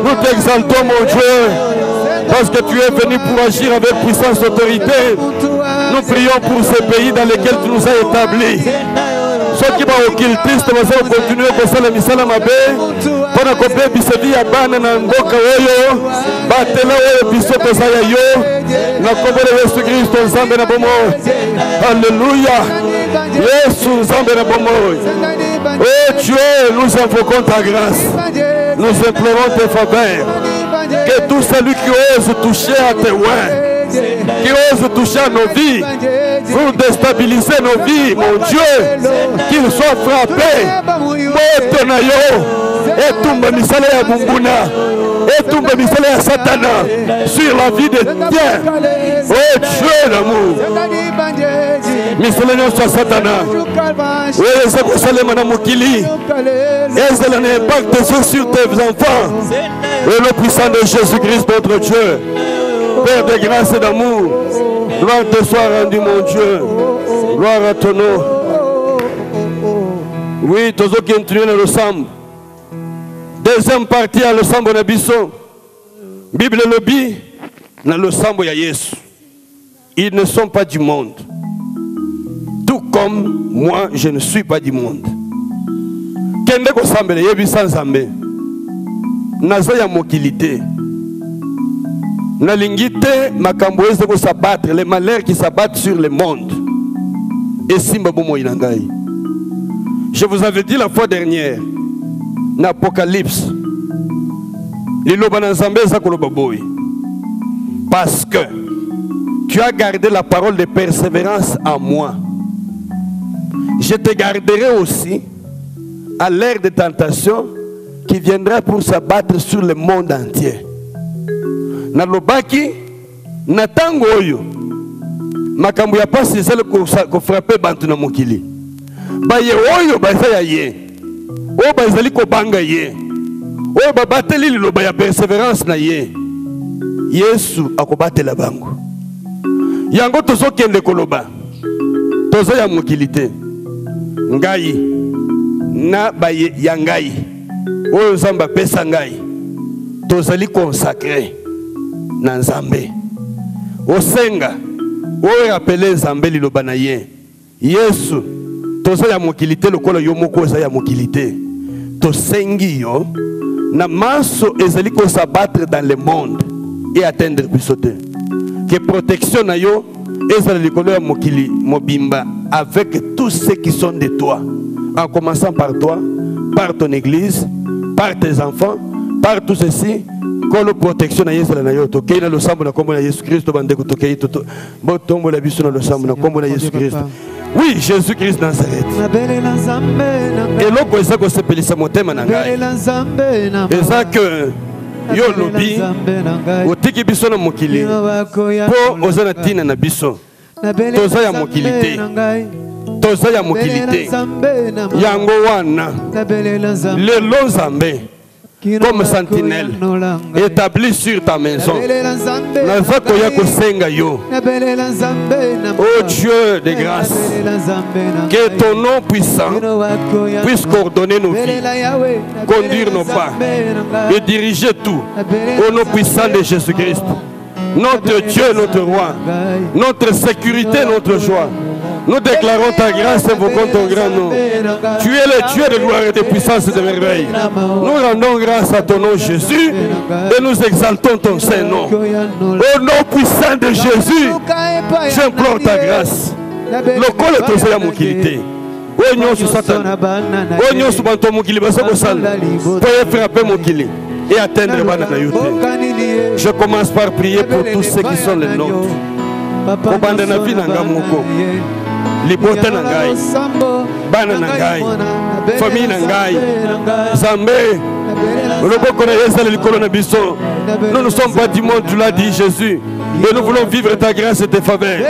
nous t'exaltons, mon Dieu, parce que tu es venu pour agir avec puissance et autorité. Nous prions pour ces pays dans lesquels tu nous as établis. Ceux qui vont occultistes vont continuer à faire la misala mabe. Pendant qu'on peut bisevi ya bana na mboka oyo, batela oyo biso kozaya yo. Na kombo la Yesu Kristo nzambe na bomo. Alléluia. Yesu nzambe na bomo. Oh Dieu, nous invoquons ta grâce. Nous implorons tes faveurs. Que tout celui qui ose toucher à tes oins, qui ose toucher à nos vies, pour déstabiliser nos vies, mon Dieu, qu'il soit frappé. Motonayo, et tout misala ya bunguna, et tout misala ya Satana sur la vie de Dieu. Oh Dieu d'amour, misala nyonso Satana, et eza kosalema na mokili, ezala na impact sur tes enfants. Et le puissant de Jésus-Christ, notre Dieu, Père de grâce et d'amour, gloire te soit rendue, mon Dieu. Gloire à ton nom. Oui, tous ceux qui entrent dans le sang, Deuxième partie à l'ensemble de Bisso. Bible lobby na l'ensemble ya Yesu. Ils ne sont pas du monde. Tout comme moi, je ne suis pas du monde. Kende ko sambele yebi sans zambe. Naza ya mokilité. Na lingité makambo eze ko s'abattre les malheurs qui s'abattent sur le monde. Et simba bomo inangai. Je vous avais dit la fois dernière, dans l'Apocalypse, parce que tu as gardé la parole de persévérance en moi, je te garderai aussi à l'ère de tentation qui viendra pour s'abattre sur le monde entier. Nalobaki, natango oyo, makambo ya pasi c'est le ko frapper bantu na mokili. Baye oyo bazaya ye. O bazali ko banga ye. O babateli liloba ya persévérance na ye. Yesu akobatela bango. Yango tozo kende koloba. Tozo ya mokilité. Ngai na baye ya ngai. Oyo zamba pesa ngai. Tozali consacré na Nzambe. Osenga. Oyo appelé Nzambe liloba na ye. Yesu toza ya mokilité lokola yo moko za ya mokilité. To sengi yo na maso ezali ko s'abattre dans le monde et atteindre bisote. Que protection na yo ezali likolo ya mokili mobimba avec tous ceux qui sont de toi. En commençant par toi, par ton église, par tes enfants, par tout ceci. Kolo protection na Yesu na yo to keina lo sambo na kombo na Yesu Kristo bande ko to kei to botombo la biso na lo sambo na kombo na Yesu Kristo. Oui, Jésus-Christ Nazareth. Et l'autre, c'est que c'est pelissa motema nangai. Et ça que yo lobi otiki biso na mokili po ozana tina na biso. Toza ya mokilité. Toza ya mokilité. Yango wana. Le Nzambe comme sentinelle établi sur ta maison. Oh Dieu de grâce, que ton nom puissant puisse coordonner nos vies, conduire nos pas et diriger tout au nom puissant de Jésus-Christ. Notre Dieu, notre roi, notre sécurité, notre joie. Nous déclarons ta grâce et invoquons ton grand nom. Tu es le Dieu de gloire et de puissance et de merveille. Nous rendons grâce à ton nom Jésus et nous exaltons ton Saint-Nom. Au nom puissant de Jésus, j'implore ta grâce. Le col est aussi à mon qualité. Oignon sous Satan. Oignon sous Banton mon quili. Pouvez frapper mon quili et atteindre Banana Yote. Je commence par prier pour tous ceux qui sont les nôtres. Au Bandana Vinanga Moko. Libota nangai, bana nangai, famille nangai, Zambé, Roboko na Yesal likolo na biso. Nous ne sommes pas du monde, tu l'as dit Jésus, et nous voulons vivre ta grâce et tes faveurs.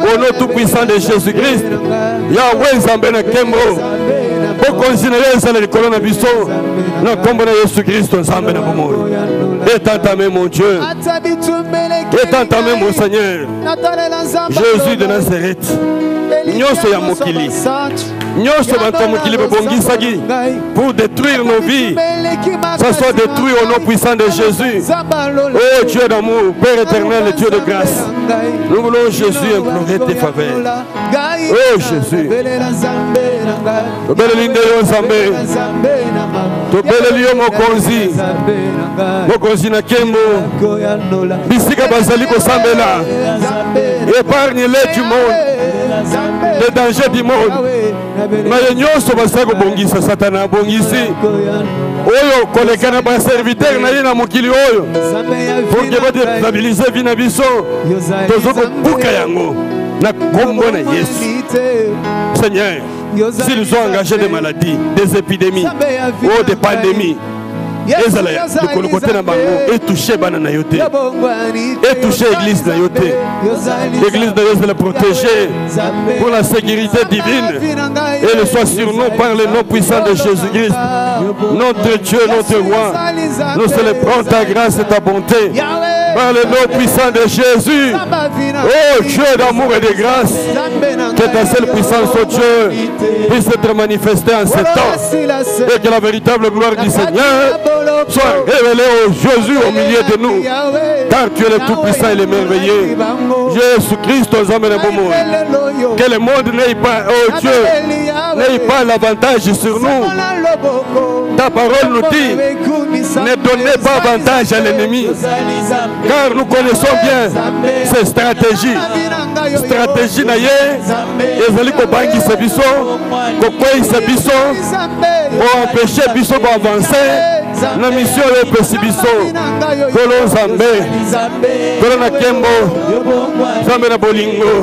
Au nom tout puissant de Jésus-Christ, Yahweh Zambé na Kembo, Bokonzi na Yesal likolo na biso, na kombo na Jésus-Christ Zambé na Bomo. Et entamé mon Dieu, et entamé mon Seigneur, Jésus de Nazareth. Nyonso ya mokili, nyonso bato mokili babongisaki pour détruire nos vies, ça soit détruit au nom puissant de Jésus. Oh Dieu d'amour, Père éternel et Dieu de grâce, nous voulons Jésus implorer tes faveurs. Oh Jésus, tobele linde yo Nzambe, tobele liyo mokonzi, mokonzi na kembo, bisika bazali kosambela, épargne-les du monde, les dangers du monde. Mais nyonso basako bongisa Satana bongisi. Oyo kolekana ba serviteur na yena mokili oyo. Pour que ba déstabiliser vina biso. Tozoko buka yango na kombo na Yesu. Seigneur, s'ils sont engagés des maladies, des épidémies, ou des pandémies, et toucher banana yote, et toucher l'église na yote, l'église de Dieu la protéger pour la sécurité divine et le soit sur nous par le nom puissant de Jésus-Christ, notre Dieu, notre roi. Nous célébrons ta grâce et ta bonté par le nom puissant de Jésus. Oh Dieu d'amour et de grâce, Que ta seule puissance, oh Dieu, puisse être manifestée en ce temps. Et que la véritable gloire du Seigneur soit révélée au Jésus au milieu de nous. Car tu es le tout-puissant et le merveilleux. Jésus-Christ, aux hommes de bon monde. Que le monde n'ait pas, oh Dieu, n'ait pas l'avantage sur nous. Ta parole nous dit, ne donnez pas avantage à l'ennemi. Car nous connaissons bien ces stratégies. Stratégie naye, ezali ko bangi se biso, ko kwei se biso, pour empêcher biso d'avancer. Na mission yo pesi biso. Kolo Nzambe, kolo na kembo, Nzambe na bolingo.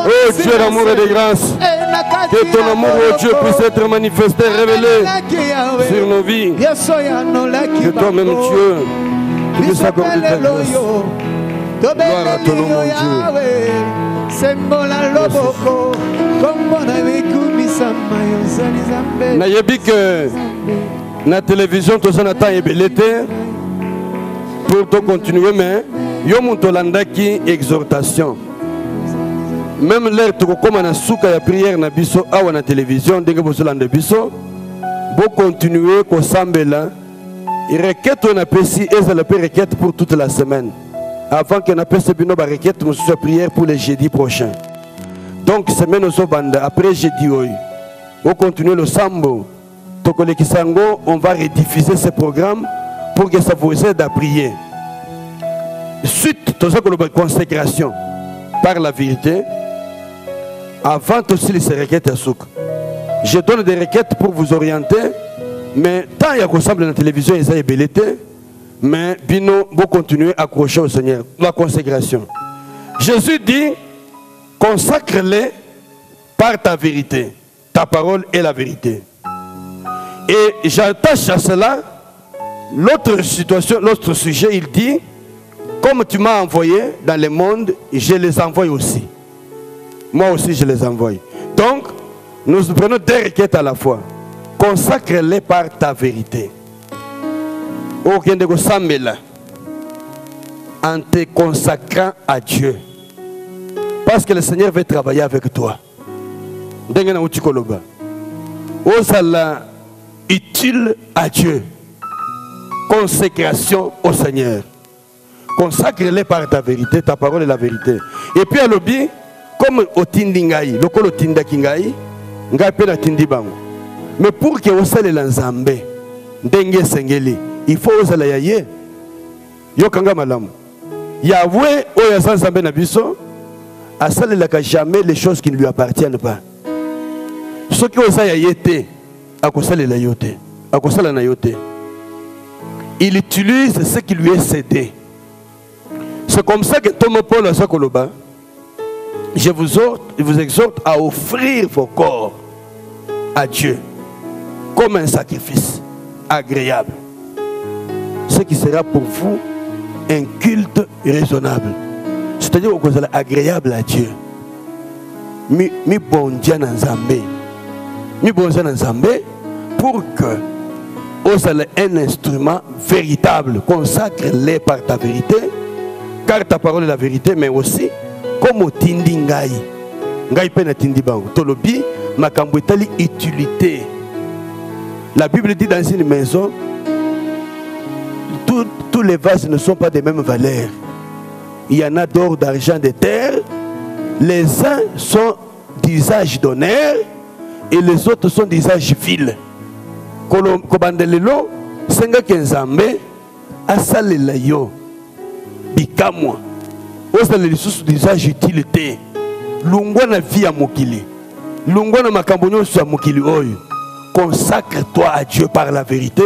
Oh Dieu d'amour et de grâce, que ton amour, oh Dieu, puisse être manifesté, révélé sur nos vies. Que toi-même, Dieu, puisse accorder ta grâce. Gloire à ton nom, mon Dieu. Nayebi que la télévision, tout ça n'a pas ébélé pour te continuer, mais yo montolanda qui exhortation. Même l'air comme on a souka la prière na biso awa na télévision dès que vous l'andez biso, vous continuer qu'on s'embella. Il requête on a pessi et ça le peut requête pour toute la semaine. Avant qu'on a pessi bino ba requête nous sur prière pour le jeudi prochain. Donc semaine au banda après jeudi oi. On continue le sambo. Tokole kisango, on va rediffuser ce programme pour que ça vous aide à prier. Suite tout ça que la consécration par la vérité. Avant aussi les requêtes à souk. Je donne des requêtes pour vous orienter, mais tant il y a qu'on semble dans la télévision, ils ont ébélité, mais bino, vous continuez à accrocher au Seigneur. La consécration. Jésus dit, consacre-les par ta vérité. Ta parole est la vérité. Et j'attache à cela l'autre situation, l'autre sujet, il dit, comme tu m'as envoyé dans le monde, je les envoie aussi. Moi aussi, je les envoie. Donc, nous prenons deux requêtes à la fois. Consacre-les par ta vérité. En te consacrant à Dieu. Parce que le Seigneur veut travailler avec toi. Osala utile à Dieu. Consécration au Seigneur. Consacre-les par ta vérité. Ta parole est la vérité. Et puis à l'objet, comme au tindingai, le col au tindakingai, ngai pe na tindibango. Mais pour que vous soyez l'ensemble, dengue sengeli, il faut oser la yaye. Yo kanga malamu. Yahweh oya sansambe na biso, asale la jamais les choses qui ne lui appartiennent pas. Ce qui osa yaye te, akosale la yote, akosala na yote. Il utilise ce qui lui est cédé. C'est comme ça que Thomas Paul a sa koloba. Je vous exhorte à offrir vos corps à Dieu comme un sacrifice agréable. Ce qui sera pour vous un culte raisonnable. C'est-à-dire que vous allez agréable à Dieu. Mi bon Dieu n'enzambe. Mi bon Dieu n'enzambe pour que vous allez un instrument véritable. Consacre-les par ta vérité. Car ta parole est la vérité, mais aussi comme au tindi ngai. Ngai pe na tindi bango. Tolobi makambo etali utilité. La Bible dit dans une maison, tous les vases ne sont pas de même valeur. Il y en a d'or, d'argent, de terre. Les uns sont d'usage d'honneur et les autres sont d'usage vil. Kobandelelo, senga kenzambe, asalela yo, bikamwa. Osale lisusu d'usage utilité. Lungwa na vie à mokili. Lungwa na makambonyo sur mokili oyo. Consacre-toi à Dieu par la vérité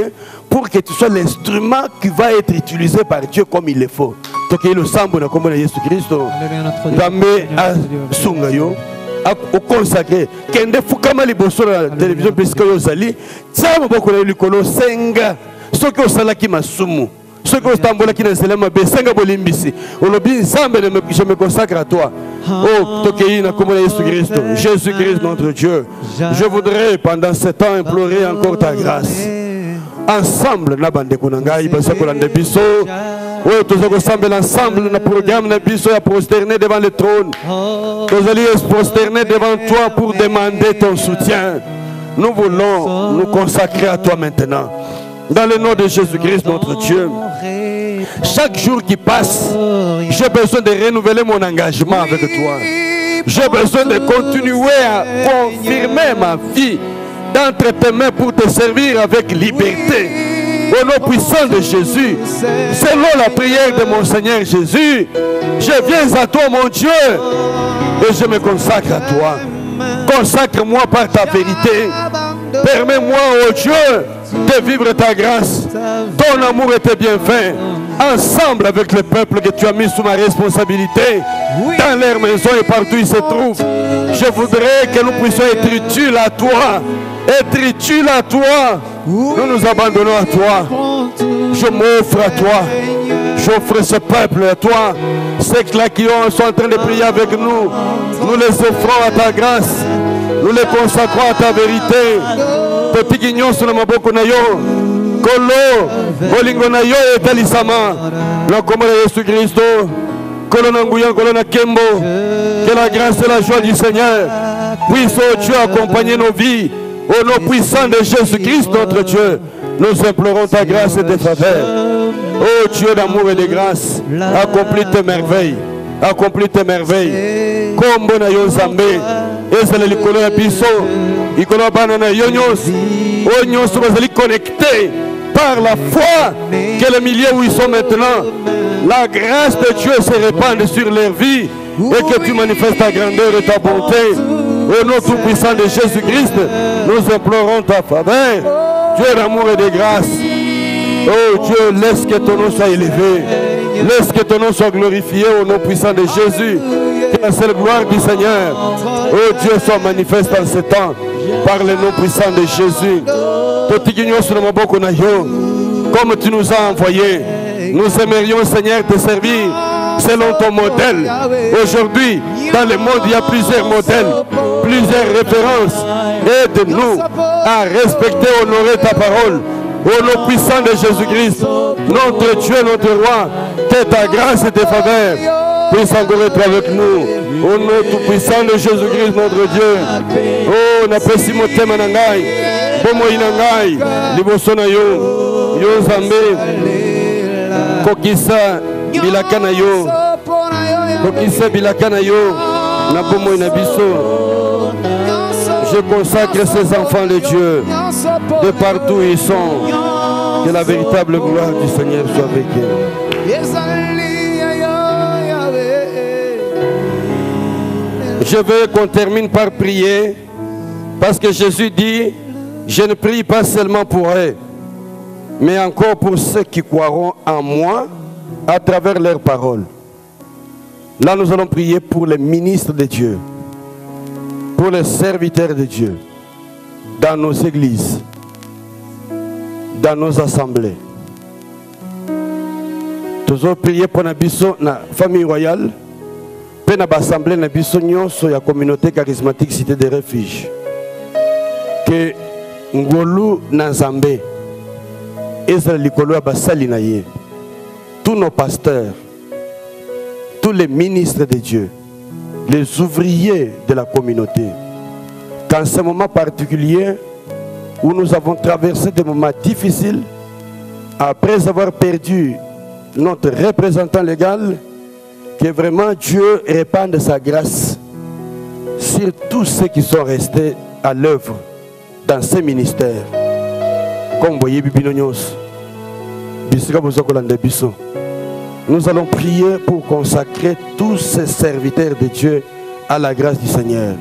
pour que tu sois l'instrument qui va être utilisé par Dieu comme il le faut. Donc il le semble comme Jésus Christ. Damé à sungayo, au consacré. Kende fukama liboso la télévision puisque yo zali. Tsamo boko na likolo senga. Soki osalaki masumu. Ceux qui ont tambola qui n'ont pas de senga bolimbisi. Olobi nzambe je me consacre à toi. Oh, Tokeina, comme Jésus-Christ, Jésus-Christ notre Dieu. Je voudrais pendant ce temps implorer encore ta grâce. ensemble na bandeko na ngai basakolanda biso oyo tozali kosambela ensemble na programme na biso ya prosterner devant le trône. Tozali prosterner devant toi pour demander ton soutien. Nous voulons nous consacrer à toi maintenant. Dans le nom de Jésus-Christ, notre Dieu. Chaque jour qui passe, j'ai besoin de renouveler mon engagement avec toi. J'ai besoin de continuer à confirmer ma vie d'entre tes mains pour te servir avec liberté. Au nom puissant de Jésus, selon la prière de mon Seigneur Jésus, je viens à toi, mon Dieu, et je me consacre à toi. Consacre-moi par ta vérité. Permets-moi, oh Dieu, de vivre ta grâce. Ton amour et tes bienfaits, ensemble avec le peuple que tu as mis sous ma responsabilité, dans leur maison et partout où ils se trouvent. Je voudrais que nous puissions être utiles à toi. Être utiles à toi. Nous nous abandonnons à toi. Je m'offre à toi. J'offre ce peuple à toi. Ceux-là qui sont en train de prier avec nous, nous les offrons à ta grâce. Nous les consacrons à ta vérité. Petit guignon sur le maboko na yo. Kolo, bolingo na yo etalisama. Na kombo de Jésus Christ. Kolo na nguya, kolo na kembo. Que la grâce et la joie du Seigneur puissent, oh Dieu, accompagner nos vies. Au nom puissant de Jésus-Christ, notre Dieu, nous implorons ta grâce et tes faveurs. Oh Dieu d'amour et de grâce, accomplis tes merveilles. Accomplis tes merveilles. Kombo na yo Zambé. Ezele likolo ya biso. Ikolo bana na yo nyos. Oh nyos bazali connectés par la foi que le milieu où ils sont maintenant, la grâce de Dieu se répande sur leur vie et que tu manifestes ta grandeur et ta bonté. Au nom tout puissant de Jésus-Christ, nous implorons ta faveur. Dieu d'amour et de grâce. Oh Dieu, laisse que ton nom soit élevé. Laisse que ton nom soit glorifié au nom puissant de Jésus. Que la seule gloire du Seigneur, oh Dieu, soit manifeste en ce temps par le nom puissant de Jésus. Comme tu nous as envoyés, nous aimerions, Seigneur, te servir selon ton modèle. Aujourd'hui, dans le monde, il y a plusieurs modèles, plusieurs références. Aide-nous à respecter, honorer ta parole. Au nom puissant de Jésus-Christ, notre Dieu, notre roi, que ta grâce et tes faveurs puissent encore être avec nous. Au nom tout puissant de Jésus-Christ, notre Dieu. Oh, napesi motema na ngai, bomoi na ngai, liboso na yo, yo Nzambe, kokisa bilaka na yo, kokisa bilaka na yo, na bomoi na biso. Je consacre ces enfants de Dieu, de partout où ils sont. Que la véritable gloire du Seigneur soit avec eux. Je veux qu'on termine par prier, parce que Jésus dit, je ne prie pas seulement pour eux, mais encore pour ceux qui croiront en moi à travers leurs paroles. Là, nous allons prier pour les ministres de Dieu, pour les serviteurs de Dieu, dans nos églises, dans nos assemblées. Nous allons prier pour la famille royale, pour l'assemblée de la communauté charismatique Cité des Refuges. Que Ngolu Nazambe, Ezra Likolo Abasali Naye, tous nos pasteurs, tous les ministres de Dieu, les ouvriers de la communauté, dans ce moment particulier où nous avons traversé des moments difficiles, après avoir perdu notre représentant légal, que vraiment Dieu répande sa grâce sur tous ceux qui sont restés à l'œuvre dans ces ministères. Comme vous voyez, nous allons prier pour consacrer tous ces serviteurs de Dieu à la grâce du Seigneur.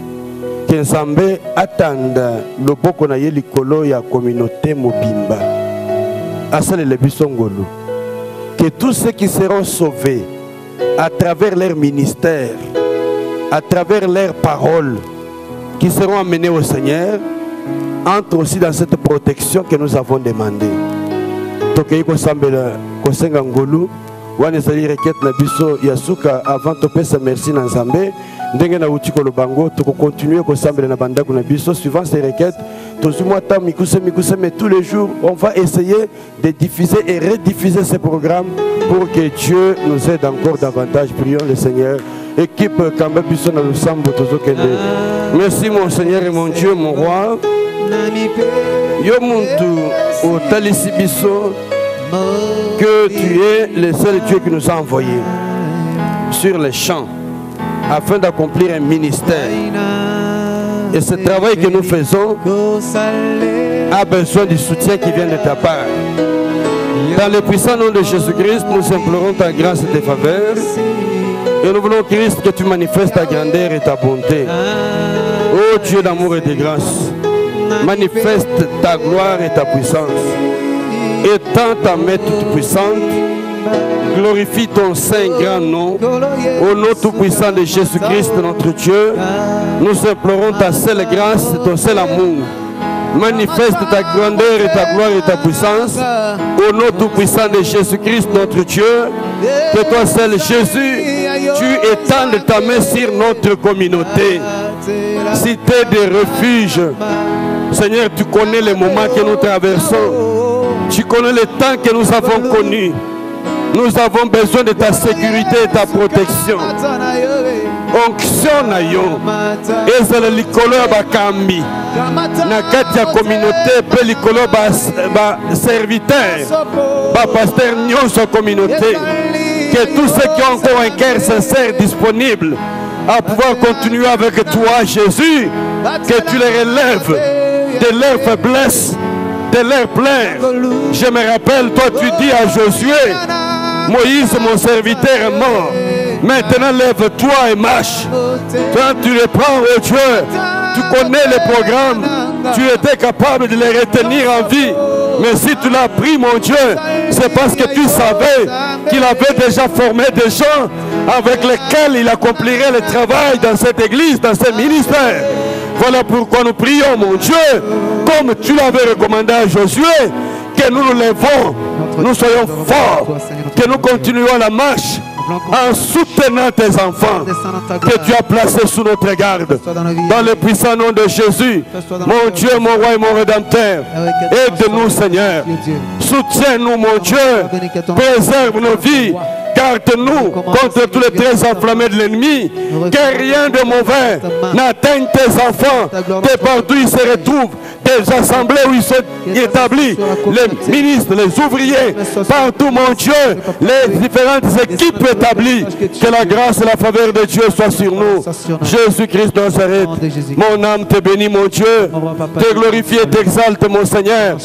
Que Nzambe attende le boko na ye likolo ya communauté mobimba. Asale le bisongolo. Que tous ceux qui seront sauvés à travers leur ministère, à travers leurs paroles, qui seront amenés au Seigneur, entrent aussi dans cette protection que nous avons demandée. Tokei ko sambela ko senga ngolu wana ezali requête na biso ya suka avant topesa merci na Nzambe ndenge na uti kolobango to continuer ko sambela na bandako na biso suivant ces requêtes tozumwa ta mikuse mais tous les jours on va essayer de diffuser et rediffuser ces programmes pour que Dieu nous aide encore davantage. Prions le Seigneur. Équipe Kamba biso na lusambo tozokende. Merci mon Seigneur et mon Dieu, mon roi. Yo muntu otalisi biso que tu es le seul Dieu qui nous a envoyés sur les champs afin d'accomplir un ministère. Et ce travail que nous faisons a besoin du soutien qui vient de ta part. Dans le puissant nom de Jésus-Christ, nous implorons ta grâce et tes faveurs. Et nous voulons, Christ, que tu manifestes ta grandeur et ta bonté. Ô Dieu d'amour et de grâce, manifeste ta gloire et ta puissance. Étends ta main toute puissante. Glorifie ton saint grand nom. Au nom tout puissant de Jésus-Christ, notre Dieu, nous implorons ta seule grâce, ton seul amour. Manifeste ta grandeur et ta gloire et ta puissance. Au nom tout puissant de Jésus-Christ, notre Dieu, que toi seul, Jésus, tu étendes ta main sur notre communauté. Cité de refuge. Seigneur, tu connais les moments que nous traversons. Tu connais le temps que nous avons connu. Nous avons besoin de ta sécurité et ta protection. Onction na yo. Ezele likolo bakambi. Na kati ya communauté pe likolo ba serviteur. Ba pasteur nyonso communauté. Que tous ceux qui ont encore un cœur sincère disponible à pouvoir continuer avec toi, Jésus, que tu les relèves de leurs faiblesses, de leurs plaies. Je me rappelle, toi tu dis à Josué, Moïse mon serviteur est mort. Maintenant lève-toi et marche. Toi tu les prends, oh Dieu. Tu connais les programmes. Tu étais capable de les retenir en vie. Mais si tu l'as pris, mon Dieu, c'est parce que tu savais qu'il avait déjà formé des gens avec lesquels il accomplirait le travail dans cette église, dans ce ministère. Voilà pourquoi nous prions, mon Dieu, comme tu l'avais recommandé à Josué, que nous nous lèvons, nous soyons forts, que nous continuons la marche en soutenant tes enfants que tu as placés sous notre garde. Dans le puissant nom de Jésus, mon Dieu, mon roi et mon rédempteur, aide-nous, Seigneur. Soutiens-nous, mon Dieu. Préserve nos vies. Garde-nous contre tous les traits enflammés de l'ennemi. Que rien de mauvais n'atteigne tes enfants. Que partout ils se retrouvent, des assemblées où ils sont établis, les ministres, les ouvriers, partout, mon Dieu, les différentes équipes établies. Que la grâce et la faveur de Dieu soient sur nous. Jésus-Christ de Nazareth, mon âme te bénit, mon Dieu. Te glorifie et t'exalte, mon Seigneur.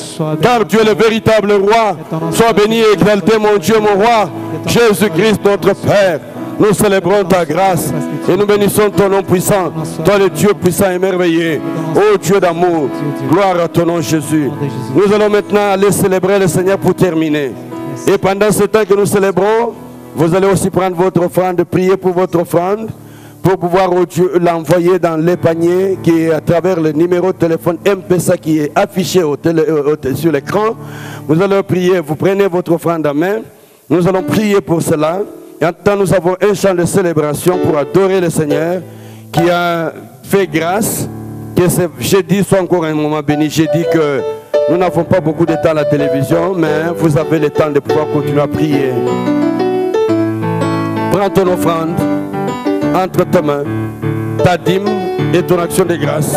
Car tu es le véritable roi. Sois béni et exalté, mon Dieu, mon roi. Jésus-Christ, notre Père, nous célébrons ta grâce et nous bénissons ton nom puissant, toi le Dieu puissant et merveilleux, ô Dieu d'amour, gloire à ton nom Jésus. Nous allons maintenant aller célébrer le Seigneur pour terminer. Et pendant ce temps que nous célébrons, vous allez aussi prendre votre offrande, prier pour votre offrande, pour pouvoir l'envoyer dans les paniers qui est à travers le numéro de téléphone M-Pesa qui est affiché sur l'écran. Vous allez prier, vous prenez votre offrande en main. Nous allons prier pour cela. Et en temps, nous avons un chant de célébration pour adorer le Seigneur qui a fait grâce. Que ce jeudi soit encore un moment béni. J'ai dit que nous n'avons pas beaucoup de temps à la télévision, mais vous avez le temps de pouvoir continuer à prier. Prends ton offrande entre tes mains, ta dîme et ton action de grâce.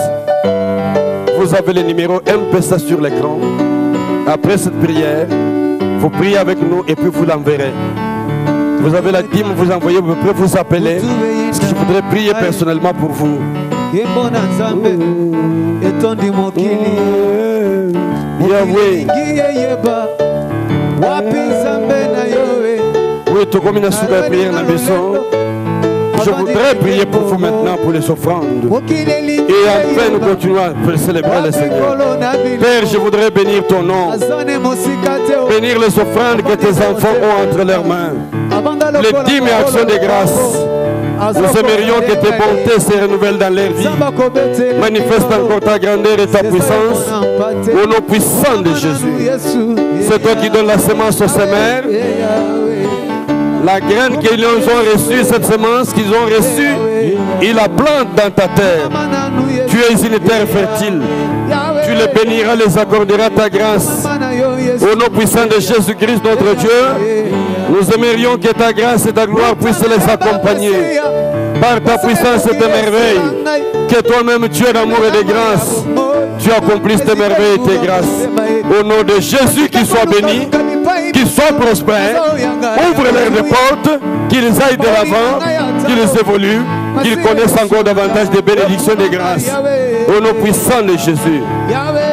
Vous avez le numéro M-Pesa sur l'écran. Après cette prière, vous priez avec nous et puis vous l'enverrez. Vous avez la dîme, vous envoyez, vous pouvez vous appeler. Parce que je voudrais prier personnellement pour vous. Yahweh. Oui, tout comme il a su la prière dans la maison. Je voudrais prier pour vous maintenant pour les offrandes. Et enfin, nous continuons à célébrer le Seigneur. Père, je voudrais bénir ton nom. Bénir les offrandes que tes enfants ont entre leurs mains. Les dîmes et actions de grâce. Nous aimerions que tes bontés se renouvellent dans leur vie. Manifeste encore ta grandeur et ta puissance au nom puissant de Jésus. C'est toi qui donnes la semence au semeur. La graine qu'ils ont reçue, cette semence qu'ils ont reçue, ils la plantent dans ta terre. Tu es une terre fertile. Tu les béniras, les accorderas ta grâce. Au nom puissant de Jésus-Christ, notre Dieu, nous aimerions que ta grâce et ta gloire puissent les accompagner. Par ta puissance et tes merveilles, que toi-même, Dieu d'amour et de grâce, tu accomplisses tes merveilles et tes grâces. Au nom de Jésus, qu'ils soient bénis, qu'ils soient prospères, ouvre-leur des portes, qu'ils aillent de l'avant, qu'ils évoluent, qu'ils connaissent encore davantage de bénédictions et de grâces. Au nom puissant de Jésus.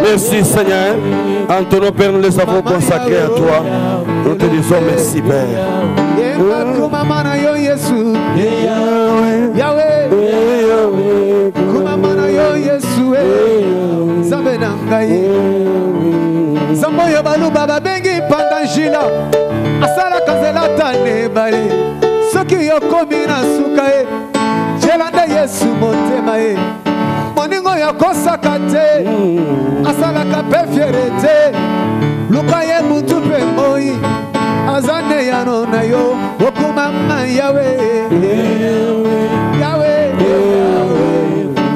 Merci Seigneur. En ton nom, Père, nous les avons consacrés à toi. Nous te disons merci, Père. Zamboyo baluba babengi pandangila asala kazela tane bale soki yokomi na suka e jelanda Yesu motema e moningo yakosaka te asala ka fierete luka ye mutu pe moi azane yano na yo okumama yawe yawe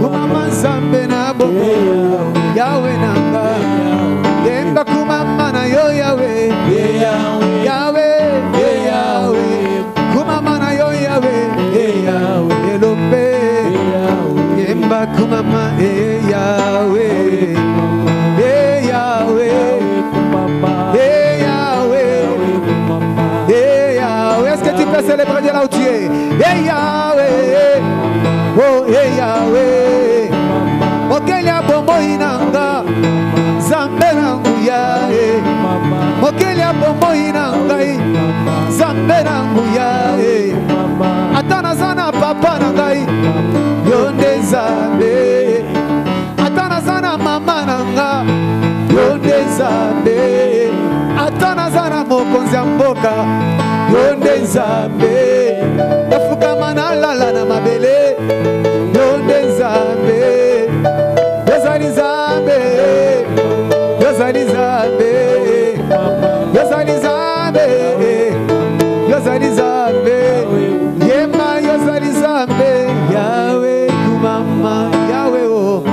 kumama zambe na bo yawe nanga yemba kumama na yo yawe yawe yawe kumama na yo yawe yawe elombe yemba kumama yawe yawe yawe. Est-ce que tu peux célébrer de là où tu es? Yahweh, oh Yahweh, mokelia bombo inanga zambera nguyae, mokelia bombo inanga zambera nguyae, atana zana papa nangai yonde zambe, atana zana mama nanga yonde zambe, atana zana mokonzi mboka yonde zambe, nafuka na lala na mabele yonde zambe, yozali zambe, yozali zambe, yozali zambe, yozali zambe, yema yozali zambe, Yahweh kumama, Yahweh oh,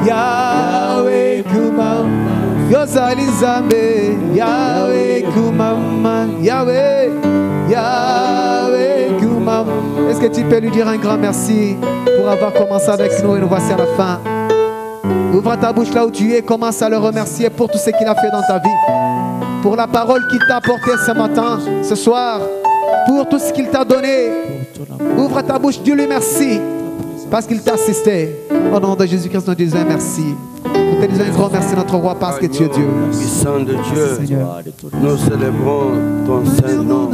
Yahweh kumama, yozali zambe, Yahweh kumama, Yahweh, Yahweh kumama. Est-ce que tu peux lui dire un grand merci pour avoir commencé avec nous et nous voici à la fin? Ouvre ta bouche là où tu es, commence à le remercier pour tout ce qu'il a fait dans ta vie, pour la parole qu'il t'a apportée ce matin, ce soir, pour tout ce qu'il t'a donné. Ouvre ta bouche, dis-lui merci parce qu'il t'a assisté. Au nom de Jésus-Christ, nous disons merci. Nous te disons un grand merci, notre roi, parce que tu es Dieu. Puissant de Dieu, nous célébrons ton Saint-Nom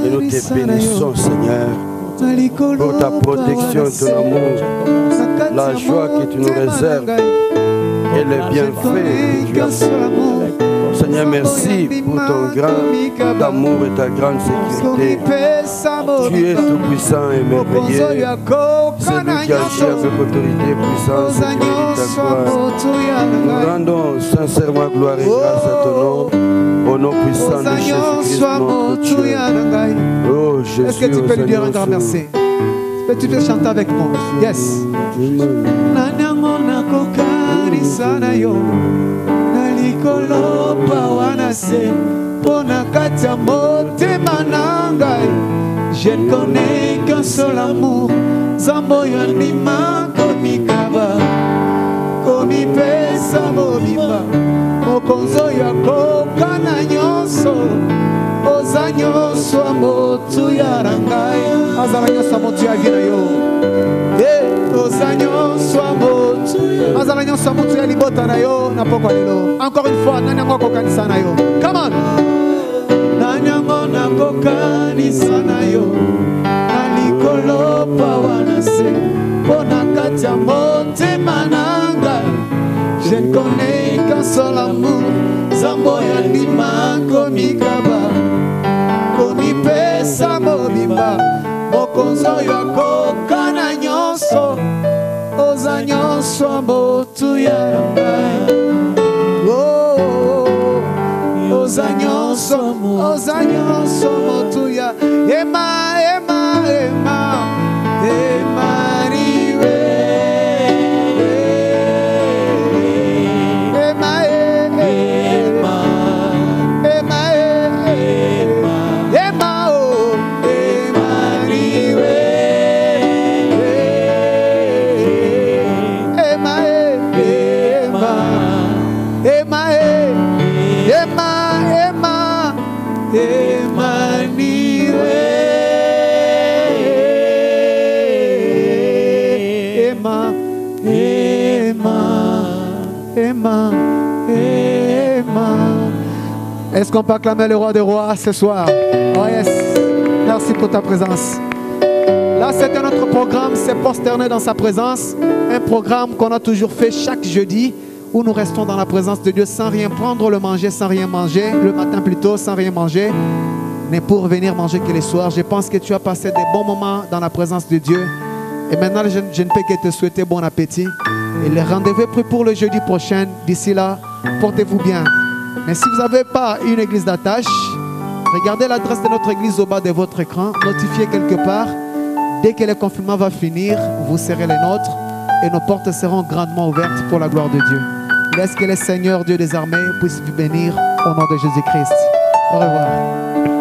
et nous te bénissons, Seigneur, pour ta protection, ton amour, la joie que tu nous réserves et les bienfaits que tu as fait. Seigneur, merci pour ton grand amour et ta grande sécurité. Tu es tout puissant et merveilleux. C'est lui qui agit avec autorité, puissance et mérite ta gloire. Nous rendons sincèrement gloire et grâce à ton nom. Au nom puissant de Jésus-Christ, notre Dieu. Oh Jésus, est-ce que tu peux lui dire un grand merci? Tu peux chanter avec moi? Yes. Je ne connais qu'un seul amour, Zamboyo Nima Komikaba, Komipesa Mobiba, Mokonzo Yako Kananyoso, Ozanyoso Amotu Yarangai, Azaranyoso Amotu Yagirayo, Ozanyoso Amotu, Azaranyoso Amotu Yalibotanayo, Napokalilo. Encore une fois, Nanyango Kanisanayo. Come on! Nanyango Nakokanisanayo, Nalikolo Pawanase, Ponakatia Monte Mananga. Je ne connais qu'un seul amour, Zamboya Nima Komikaba, Komipesa Mobiba, Mokonzo Yako Kananyoso, Ozanyoso Amotu Yarangai. Ozanyoso motuya, Est-ce qu'on peut acclamer le roi des rois ce soir? Oh yes, merci pour ta présence. Là, c'était notre programme, c'est prosterné dans sa présence. Un programme qu'on a toujours fait chaque jeudi, où nous restons dans la présence de Dieu sans rien prendre, le manger sans rien manger, le matin plutôt sans rien manger, mais pour venir manger que les soirs. Je pense que tu as passé des bons moments dans la présence de Dieu. Et maintenant, je ne peux que te souhaiter bon appétit. Et le rendez-vous est pris pour le jeudi prochain. D'ici là, portez-vous bien. Mais si vous n'avez pas une église d'attache, regardez l'adresse de notre église au bas de votre écran, notifiez quelque part. Dès que le confinement va finir, vous serez les nôtres et nos portes seront grandement ouvertes pour la gloire de Dieu. Laisse que le Seigneur, Dieu des armées, puisse vous bénir au nom de Jésus-Christ. Au revoir.